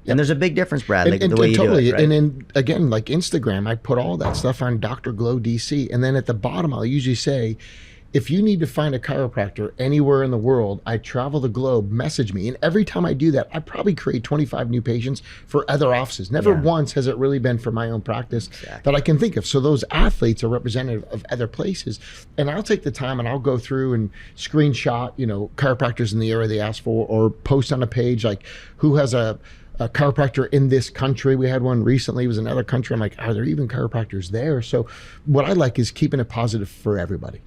And there's a big difference, Brad, the way you do it. Right? And then, again, like Instagram, I put all that stuff on Dr. Glow DC. And then at the bottom, I'll usually say, if you need to find a chiropractor anywhere in the world, I travel the globe, message me. And every time I do that, I probably create 25 new patients for other offices. Never once has it really been for my own practice that I can think of. So those athletes are representative of other places. And I'll take the time and I'll go through and screenshot, chiropractors in the area they ask for, or post on a page like, who has a chiropractor in this country. We had one recently, it was another country. I'm like, are there even chiropractors there? So what I like is keeping it positive for everybody,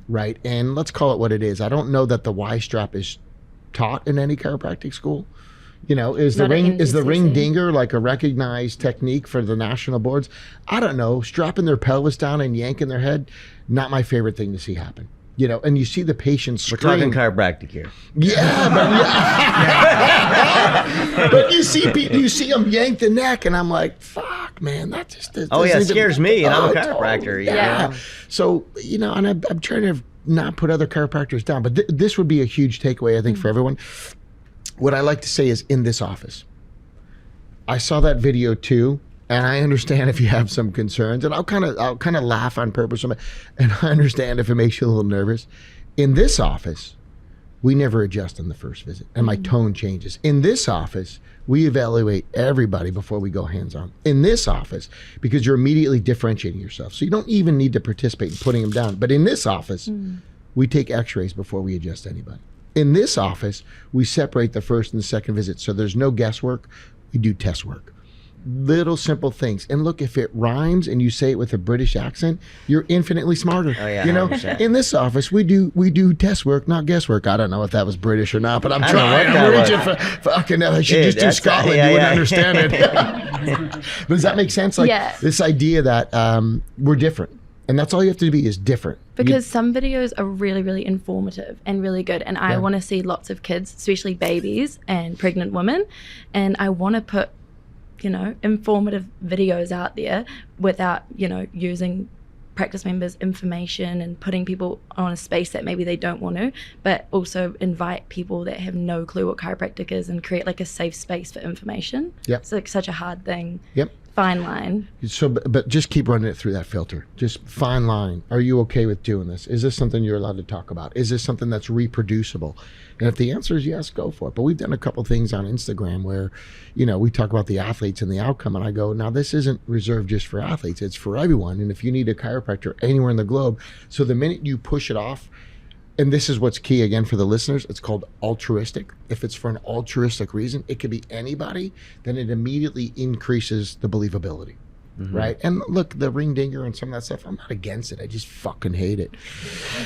right? And let's call it what it is. I don't know that the Y strap is taught in any chiropractic school. Is the ring dinger like a recognized technique for the national boards? I don't know. Strapping their pelvis down and yanking their head, not my favorite thing to see happen. And you see the patients scream. We're talking chiropractic here. Yeah, but you see them yank the neck, and I'm like, fuck, man, that just it scares me, and I'm a chiropractor. Yeah. So, and I'm trying to not put other chiropractors down, but this would be a huge takeaway, I think, for everyone. What I like to say is, in this office, I saw that video too. And I understand if you have some concerns, and I'll kind of laugh on purpose, and I understand if it makes you a little nervous. In this office, we never adjust on the first visit, and my tone changes. In this office, we evaluate everybody before we go hands-on. In this office, because you're immediately differentiating yourself, so you don't even need to participate in putting them down. But in this office, we take x-rays before we adjust anybody. In this office, we separate the first and the second visit, so there's no guesswork. We do test work. Little simple things. And look, if it rhymes and you say it with a British accent, you're infinitely smarter. Oh, yeah, 100%. In this office, we do test work, not guesswork. I don't know if that was British or not, but I'm trying. I'm reaching for fucking I should just do Scotland. You wouldn't understand it. But does that make sense? Like this idea that we're different. And that's all you have to be is different. Because some videos are really, really informative and really good. And I want to see lots of kids, especially babies and pregnant women. And I want to put informative videos out there without, using practice members' information and putting people on a space that maybe they don't want to, but also invite people that have no clue what chiropractic is and create like a safe space for information. Yep. It's like such a hard thing. Yep. Fine line. So, but just keep running it through that filter. Just fine line. Are you okay with doing this? Is this something you're allowed to talk about? Is this something that's reproducible? And if the answer is yes, go for it. But we've done a couple things on Instagram where, we talk about the athletes and the outcome. And I go, now this isn't reserved just for athletes. It's for everyone. And if you need a chiropractor anywhere in the globe, so the minute you push it off, and this is what's key again for the listeners, it's called altruistic. If it's for an altruistic reason, it could be anybody, then it immediately increases the believability. Right? And look, the ring dinger and some of that stuff, I'm not against it. I just fucking hate it.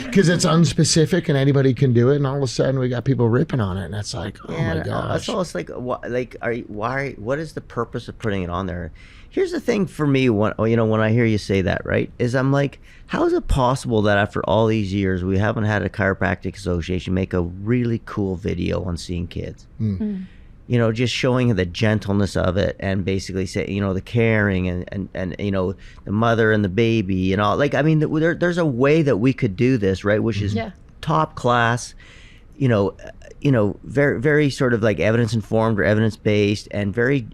Because it's unspecific and anybody can do it. And all of a sudden we got people ripping on it. And it's like, oh my gosh. That's almost like, what is the purpose of putting it on there? Here's the thing for me, when I hear you say that, right, is I'm like, how is it possible that after all these years, we haven't had a chiropractic association make a really cool video on seeing kids? Just showing the gentleness of it and basically say, the caring and the mother and the baby and all. Like, I mean, there's a way that we could do this, right, which is top class. very, very sort of like evidence informed or evidence based, and very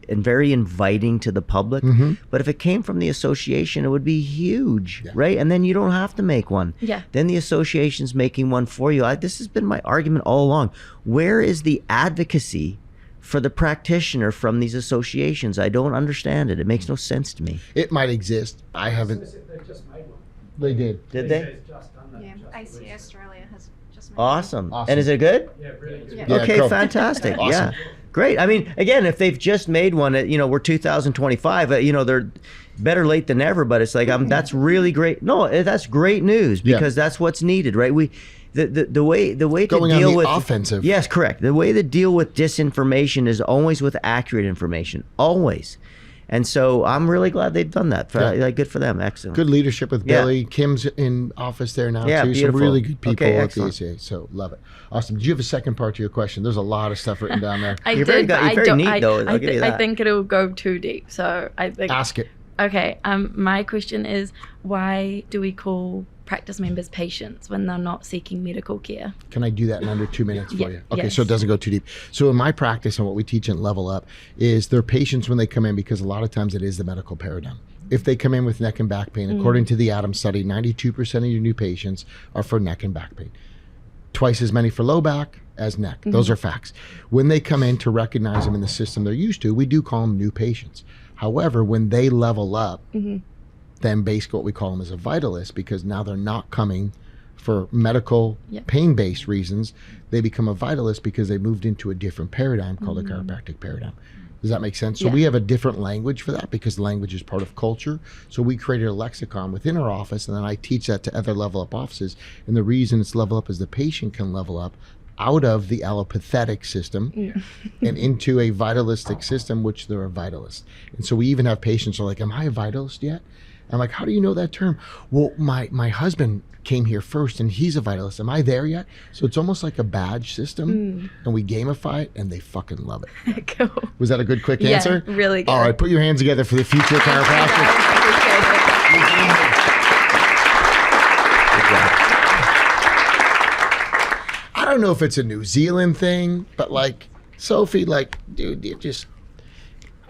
inviting to the public. But if it came from the association, it would be huge, right? And then you don't have to make one. Yeah. Then the association's making one for you. This has been my argument all along. Where is the advocacy for the practitioner from these associations? I don't understand it. It makes no sense to me. It might exist. I haven't. They just made one. They did. Did they? They've just done that. Yeah, just AC Australia has just made Awesome. And is it good? Yeah, really good. Yeah. Yeah, Okay, cool. fantastic. Awesome. Yeah. Great. I mean, again, if they've just made one, we're 2025, they're better late than never, but it's like, that's really great. No, that's great news, because that's what's needed, right? The way to Going on deal the with offensive. Yes, correct. The way to deal with disinformation is always with accurate information, always. And so I'm really glad they've done that. Good for them. Excellent. Good leadership with Yeah. Billy. Kim's in office there now Yeah, too. beautiful. Some really good people Okay, at the excellent. ACA. So love it. Awesome. Did you have a second part to your question? There's a lot of stuff written down there. I You're did, very but good- you're I very don't- neat, though. I'll give you I that. think it'll go too deep. So I think. Ask it. Okay. My question is, why do we call practice members patients when they're not seeking medical care? Can I do that in under 2 minutes for Yeah, you? Okay, yes. so it doesn't go too deep. So in my practice and what we teach in Level Up is they're patients when they come in, because a lot of times it is the medical paradigm. If they come in with neck and back pain, according to the Adams study, 92% of your new patients are for neck and back pain. Twice as many for low back as neck. Those are facts. When they come in, to recognize them in the system they're used to, we do call them new patients. However, when they level up, then basically what we call them is a vitalist, because now they're not coming for medical pain-based reasons. They become a vitalist because they moved into a different paradigm called a chiropractic paradigm. Does that make sense? So we have a different language for that, because language is part of culture. So we created a lexicon within our office, and then I teach that to other Level Up offices. And the reason it's Level Up is the patient can level up out of the allopathetic system and into a vitalistic system, which they're a vitalist. And so we even have patients who are like, am I a vitalist yet? I'm like, how do you know that term? Well, my husband came here first and he's a vitalist. Am I there yet? So it's almost like a badge system, and we gamify it, and they fucking love it. Cool. Was that a good quick Yeah, answer? really good. All right, put your hands together for the future chiropractor. I don't know if it's a New Zealand thing, but like, Sophie, like, dude, you just,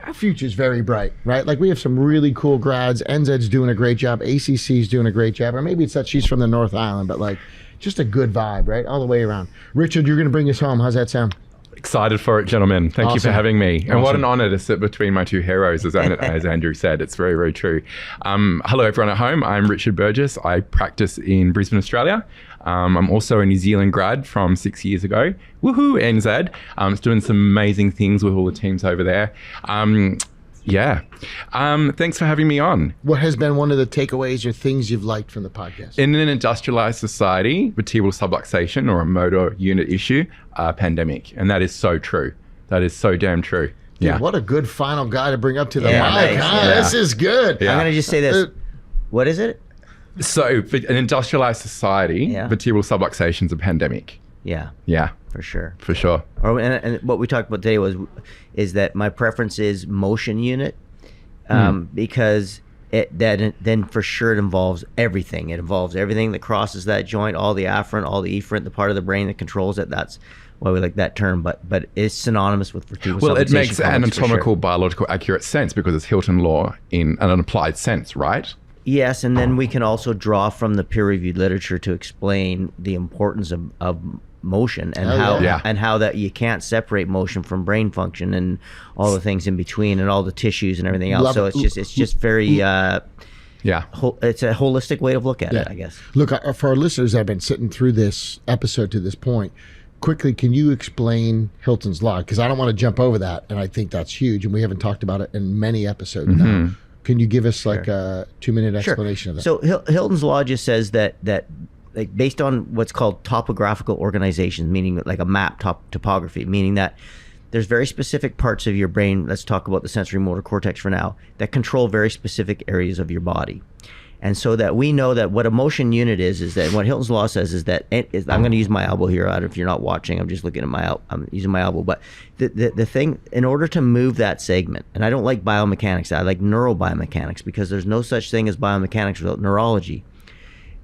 our future's very bright, right? Like, we have some really cool grads. NZ's doing a great job. ACC's doing a great job. Or maybe it's that she's from the North Island, but like, just a good vibe, right? All the way around. Richard, you're going to bring us home. How's that sound? Excited for it, gentlemen. Thank you for Awesome. having me. And what Awesome. an honor to sit between my two heroes, as Andrew said. It's very, very true. Hello, everyone at home. I'm Richard Burgess. I practice in Brisbane, Australia. I'm also a New Zealand grad from 6 years ago. Woohoo, NZ. It's doing some amazing things with all the teams over there. Thanks for having me on. What has been one of the takeaways or things you've liked from the podcast? In an industrialized society, vertebral subluxation, or a motor unit issue, pandemic. And that is so true. That is so damn true. Dude, Yeah. what a good final guy to bring up to the Yeah, mic. nice. Huh? Yeah. This is good. Yeah. I'm going to just say this. What is it? So for an industrialized society, Yeah. vertebral subluxation is a pandemic. Yeah, Yeah, for sure. for sure. And what we talked about today is that my preference is motion unit, because then for sure it involves everything. It involves everything that crosses that joint, all the afferent, all the efferent, the part of the brain that controls it. That's why we like that term. But it's synonymous with vertebral Well, it subluxation makes problems, for anatomical, sure. biological accurate sense because it's Hilton law in an applied sense, right? Yes, and then we can also draw from the peer-reviewed literature to explain the importance of motion and Oh, how yeah. and how that you can't separate motion from brain function and all the things in between and all the tissues and everything else. Love So it. it's just very Yeah. it's a holistic way of looking at it, Yeah. I guess. Look, for our listeners that have been sitting through this episode to this point, quickly, can you explain Hilton's law? Because I don't want to jump over that, and I think that's huge, and we haven't talked about it in many episodes now. Can you give us like a 2-minute explanation of that? So Hilton's law just says that like based on what's called topographical organization, meaning like a map topography, meaning that there's very specific parts of your brain. Let's talk about the sensory motor cortex for now, that control very specific areas of your body. And so that we know that what a motion unit is that what Hilton's law says is that I'm going to use my elbow here. I don't know if you're not watching. I'm just looking at I'm using my elbow. But the thing, in order to move that segment, and I don't like biomechanics. I like neurobiomechanics because there's no such thing as biomechanics without neurology.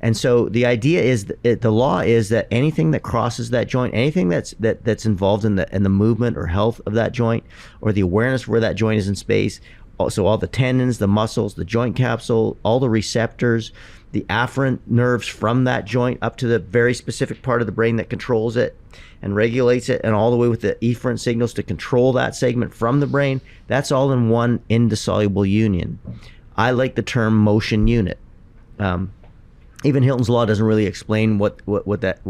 And so the idea is, the law is that anything that crosses that joint, anything that's involved in the movement or health of that joint, or the awareness where that joint is in space, so all the tendons, the muscles, the joint capsule, all the receptors, the afferent nerves from that joint up to the very specific part of the brain that controls it and regulates it, and all the way with the efferent signals to control that segment from the brain, that's all in one indissoluble union. I like the term motion unit. Even Hilton's law doesn't really explain what that,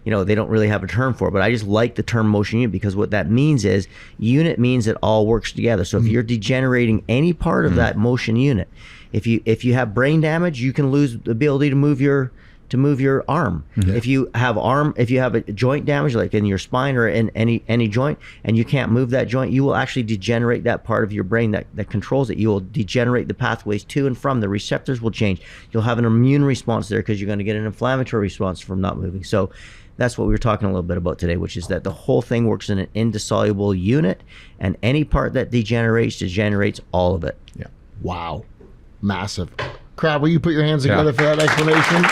they don't really have a term for it, but I just like the term motion unit, because what that means is, unit means it all works together. So if you're degenerating any part of that motion unit, if you have brain damage, you can lose the ability to move your arm. If you have a joint damage, like in your spine or in any joint, and you can't move that joint, you will actually degenerate that part of your brain that controls it. You will degenerate the pathways to and from. The receptors will change. You'll have an immune response there, because you're going to get an inflammatory response from not moving. So that's what we were talking a little bit about today, which is that the whole thing works in an indissoluble unit, and any part that degenerates all of it. Yeah. Wow. Massive. Crab, will you put your hands together for that explanation?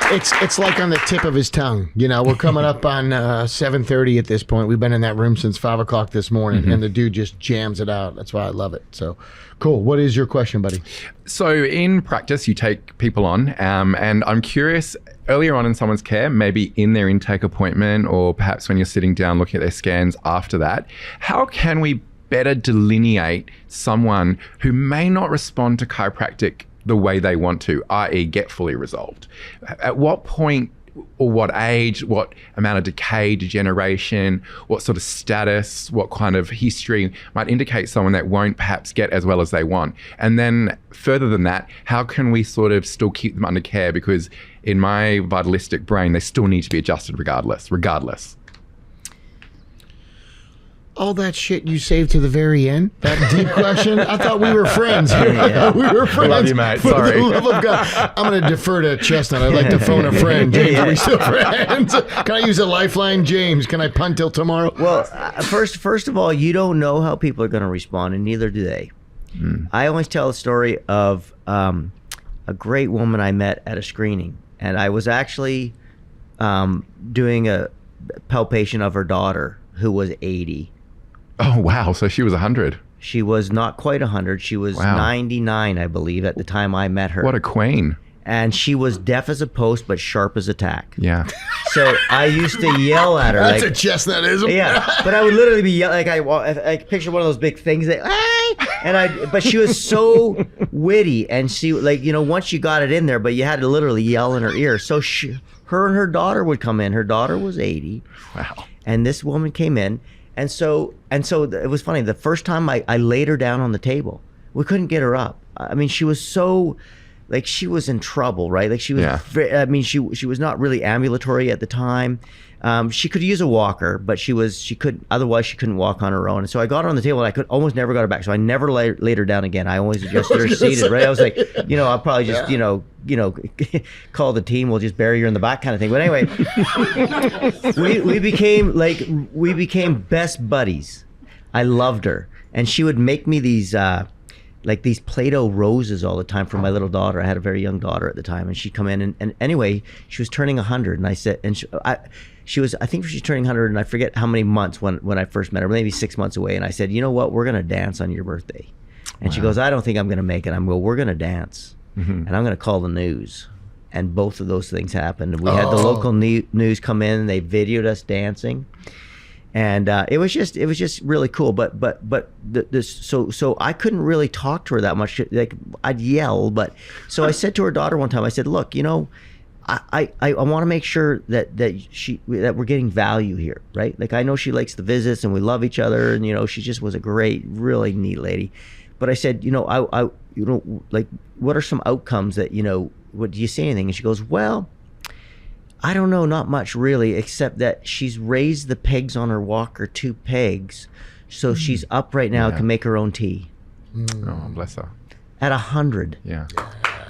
It's like on the tip of his tongue. We're coming up on 7:30 at this point. We've been in that room since 5 o'clock this morning, and the dude just jams it out. That's why I love it. So cool. What is your question, buddy? So in practice, you take people on, and I'm curious, earlier on in someone's care, maybe in their intake appointment, or perhaps when you're sitting down looking at their scans after that, how can we better delineate someone who may not respond to chiropractic the way they want to, i.e. get fully resolved? At what point or what age, what amount of decay, degeneration, what sort of status, what kind of history might indicate someone that won't perhaps get as well as they want? And then further than that, how can we sort of still keep them under care? Because in my vitalistic brain, they still need to be adjusted regardless. All that shit you saved to the very end? That deep question? I thought we were friends. Yeah. We were friends. Love you, mate. For Sorry. the love of God. I'm going to defer to Chestnut. I'd like to phone a friend. James, are we still friends? Can I use a lifeline, James? Can I punt till tomorrow? Well, first of all, you don't know how people are going to respond, and neither do they. I always tell a story of a great woman I met at a screening, and I was actually doing a palpation of her daughter, who was 80. Oh, wow. So she was 100. She was not quite 100. She was 99, I believe, at the time I met her. What a queen. And she was deaf as a post, but sharp as a tack. Yeah. So I used to yell at her. That's a Chestnutism. Yeah. But I would literally be yelling. I picture one of those big things that, but she was so witty. And she, once you got it in there, but you had to literally yell in her ear. So her and her daughter would come in. Her daughter was 80. Wow. And this woman came in. And so it was funny. The first time I laid her down on the table, we couldn't get her up. I mean, she was so, she was in trouble, right? She was, she was not really ambulatory at the time. She could use a walker, but otherwise she couldn't walk on her own. And so I got her on the table, and I could almost never got her back. So I never laid her down again. I always adjusted her seated, right? I was like, I'll probably just, call the team. We'll just bury her in the back kind of thing. But anyway, we became best buddies. I loved her. And she would make me these Play-Doh roses all the time for my little daughter. I had a very young daughter at the time, and she'd come in, and anyway, she was turning 100, and I said, I think she's turning 100, and I forget how many months when I first met her, maybe 6 months away, and I said, you know what, we're going to dance on your birthday. And she goes, I don't think I'm going to make it. we're going to dance, and I'm going to call the news. And both of those things happened. We had the local news come in, and they videoed us dancing. And it was just really cool, so I couldn't really talk to her that much. I'd yell, but so I said to her daughter one time, I said, look, I want to make sure that we're getting value here, right? I know she likes the visits, and we love each other, and she just was a great, really neat lady. But I said, what are some outcomes that what do you see anything? And she goes, well, I don't know, not much really, except that she's raised the pegs on her walker 2 pegs, so she's up right now, can make her own tea. Oh, bless her. At 100. Yeah.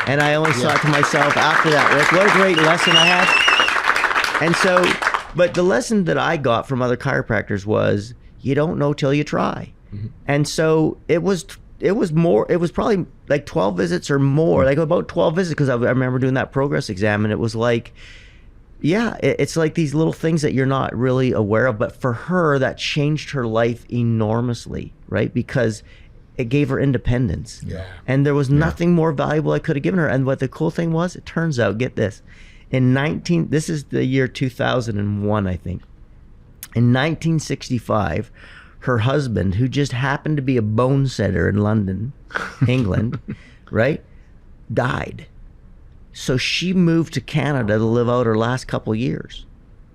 And I always thought to myself after that, what a great lesson I had. And so, but the lesson that I got from other chiropractors was, you don't know till you try. And so it was it was probably like 12 visits or more, like about 12 visits, because I remember doing that progress exam, and it was like, yeah, it's like these little things that you're not really aware of, but for her, that changed her life enormously, right? Because it gave her independence. Yeah. And there was nothing more valuable I could have given her. And what the cool thing was, it turns out, get this, this is the year 2001, I think. In 1965, her husband, who just happened to be a bone setter in London, England, right, died. So she moved to Canada to live out her last couple years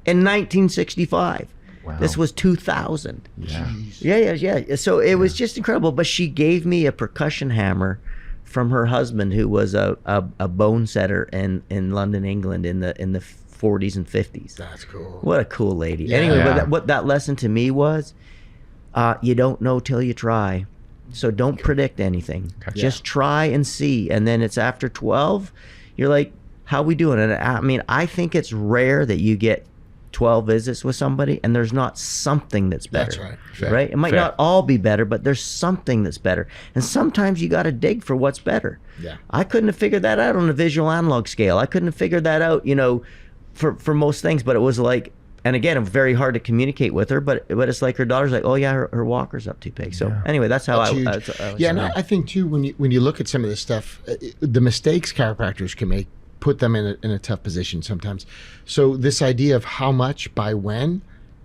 in 1965. Wow. This was 2000. Yeah. Yeah. So it was just incredible. But she gave me a percussion hammer from her husband, who was a bone setter in London, England, in the 40s and 50s. That's cool. What a cool lady. Yeah. Anyway, Yeah. but what that lesson to me was, you don't know till you try. So don't predict anything. Okay. Just try and see. And then it's after 12, you're like, how we doing? And I mean, I think it's rare that you get 12 visits with somebody and there's not something that's better. That's right. Fair. Right? It might Fair. not all be better, but there's something that's better. And sometimes you got to dig for what's better. Yeah. I couldn't have figured that out on a visual analog scale. I couldn't have figured that out, for most things, but it was like, and again, it's very hard to communicate with her, but it's like her daughter's like, oh yeah, her walker's up too big. So anyway, that's how That's huge. I And I think too, when you look at some of this stuff, the mistakes chiropractors can make put them in a tough position sometimes. So this idea of how much by when,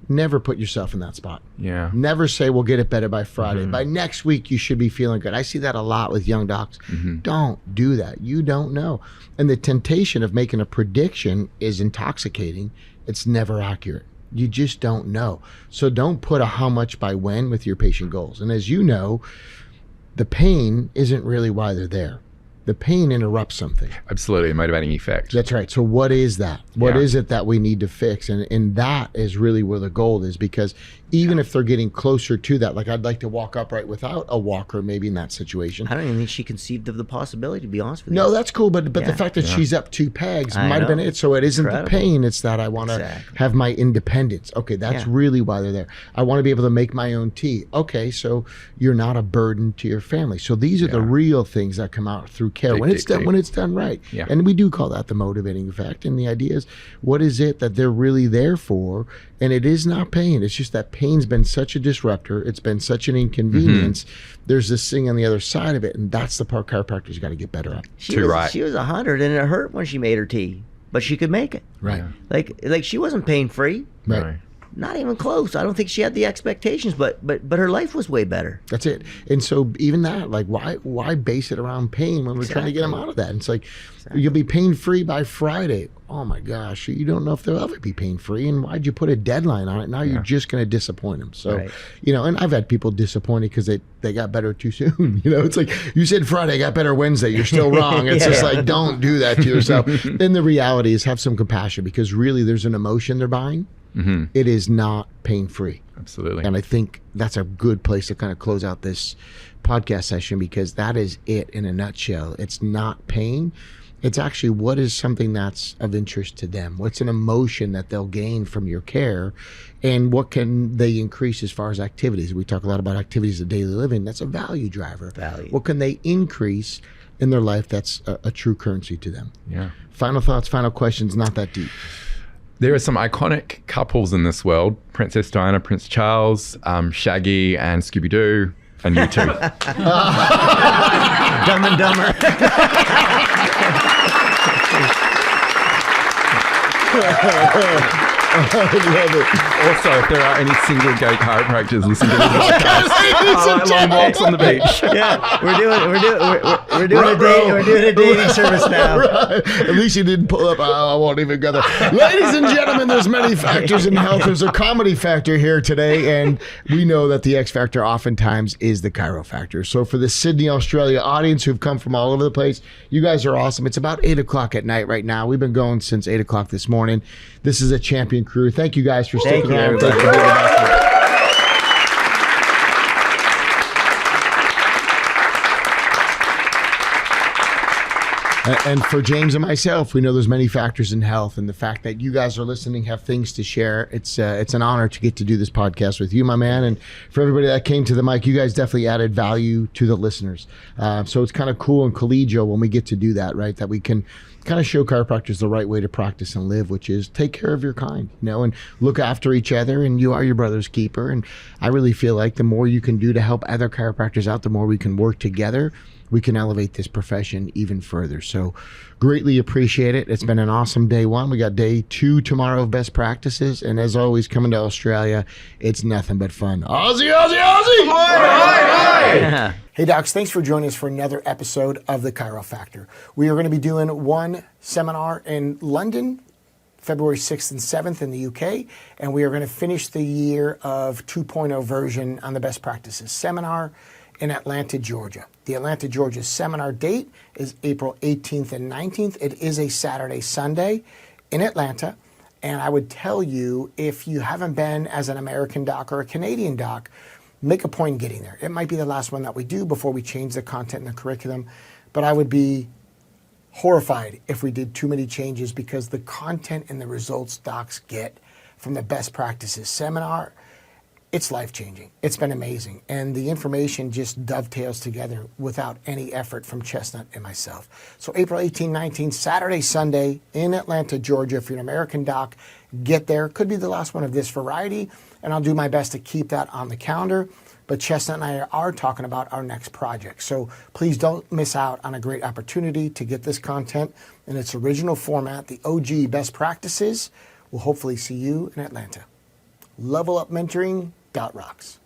never put yourself in that spot. Yeah. Never say we'll get it better by Friday. By next week you should be feeling good. I see that a lot with young docs. Don't do that. You don't know. And the temptation of making a prediction is intoxicating. It's never accurate. You just don't know. So don't put a how much by when with your patient goals. And as you know, the pain isn't really why they're there. The pain interrupts something. Absolutely, a motivating effect. That's right. So what is that? What Yeah. is it that we need to fix? And that is really where the goal is, because even if they're getting closer to that, like I'd like to walk upright without a walker maybe in that situation. don't even think she conceived of the possibility, to be honest with you. No, that's cool. But the Yeah. fact that she's up 2 pegs I might have been know. it. So it isn't Incredible. the pain. It's that I want to Exactly. have my independence. Okay, that's Yeah. really why they're there. I want to be able to make my own tea. Okay, so you're not a burden to your family. So these are the real things that come out through care when it's done right. Yeah. And we do call that the motivating effect. And the idea is, what is it that they're really there for? And it is not pain. It's just that pain's been such a disruptor. It's been such an inconvenience. There's this thing on the other side of it. And that's the part chiropractors got to get better at. She was 100 and it hurt when she made her tea, but she could make it. Right. Like she wasn't pain free. Right. No. Not even close. I don't think she had the expectations, but her life was way better. That's it. And so even that, like, why base it around pain when we're trying to get them out of that? And it's like, you'll be pain free by Friday. Oh my gosh, you don't know if they'll ever be pain free. And why'd you put a deadline on it? Now you're just going to disappoint them. So, Right. And I've had people disappointed because they got better too soon. It's like, you said Friday, I got better Wednesday. You're still wrong. It's just like, don't do that to yourself. Then the reality is, have some compassion, because really there's an emotion they're buying. It is not pain free. Absolutely. And I think that's a good place to kind of close out this podcast session, because that is it in a nutshell. It's not pain. It's actually what is something that's of interest to them. What's an emotion that they'll gain from your care, and what can they increase as far as activities? We talk a lot about activities of daily living. That's a value driver. Value. What can they increase in their life that's a true currency to them? Yeah. Final thoughts, final questions, not that deep. There are some iconic couples in this world: Princess Diana, Prince Charles, Shaggy, and Scooby-Doo, and you two. Dumb and Dumber. Also, if there are any single gay chiropractors listening to this podcast, long walks on the beach. Yeah, we're doing a dating service now. Right. At least you didn't pull up. I won't even go there. Ladies and gentlemen, there's many factors in health. There's a comedy factor here today, and we know that the X factor oftentimes is the Chiro-Factor. So for the Sydney, Australia audience who've come from all over the place, you guys are awesome. It's about 8 o'clock at night right now. We've been going since 8 o'clock this morning. This is a champion crew. Thank you guys for sticking around. Thank you for being with us. And for James and myself, we know there's many factors in health, and the fact that you guys are listening, have things to share. It's an honor to get to do this podcast with you, my man. And for everybody that came to the mic, you guys definitely added value to the listeners. So it's kind of cool and collegial when we get to do that, right? That we can kind of show chiropractors the right way to practice and live, which is take care of your kind, and look after each other, and you are your brother's keeper. And I really feel like the more you can do to help other chiropractors out, the more we can work together, we can elevate this profession even further. So greatly appreciate it. It's been an awesome day one. We got day 2 tomorrow of best practices. And as always, coming to Australia, it's nothing but fun. Aussie, Aussie, Aussie! Oi! Hey, docs, thanks for joining us for another episode of the Chiro-Factor. We are going to be doing one seminar in London, February 6th and 7th in the UK, and we are going to finish the year of 2.0 version on the best practices seminar in Atlanta, Georgia. The Atlanta, Georgia seminar date is April 18th and 19th. It is a Saturday, Sunday in Atlanta. And I would tell you, if you haven't been as an American doc or a Canadian doc, make a point in getting there. It might be the last one that we do before we change the content and the curriculum, but I would be horrified if we did too many changes, because the content and the results docs get from the best practices seminar, it's life-changing. It's been amazing. And the information just dovetails together without any effort from Chestnut and myself. So April 18, 19, Saturday, Sunday in Atlanta, Georgia. If you're an American doc, get there. Could be the last one of this variety, and I'll do my best to keep that on the calendar. But Chestnut and I are talking about our next project. So please don't miss out on a great opportunity to get this content in its original format, the OG best practices. We'll hopefully see you in Atlanta. Level Up Mentoring. Rocks.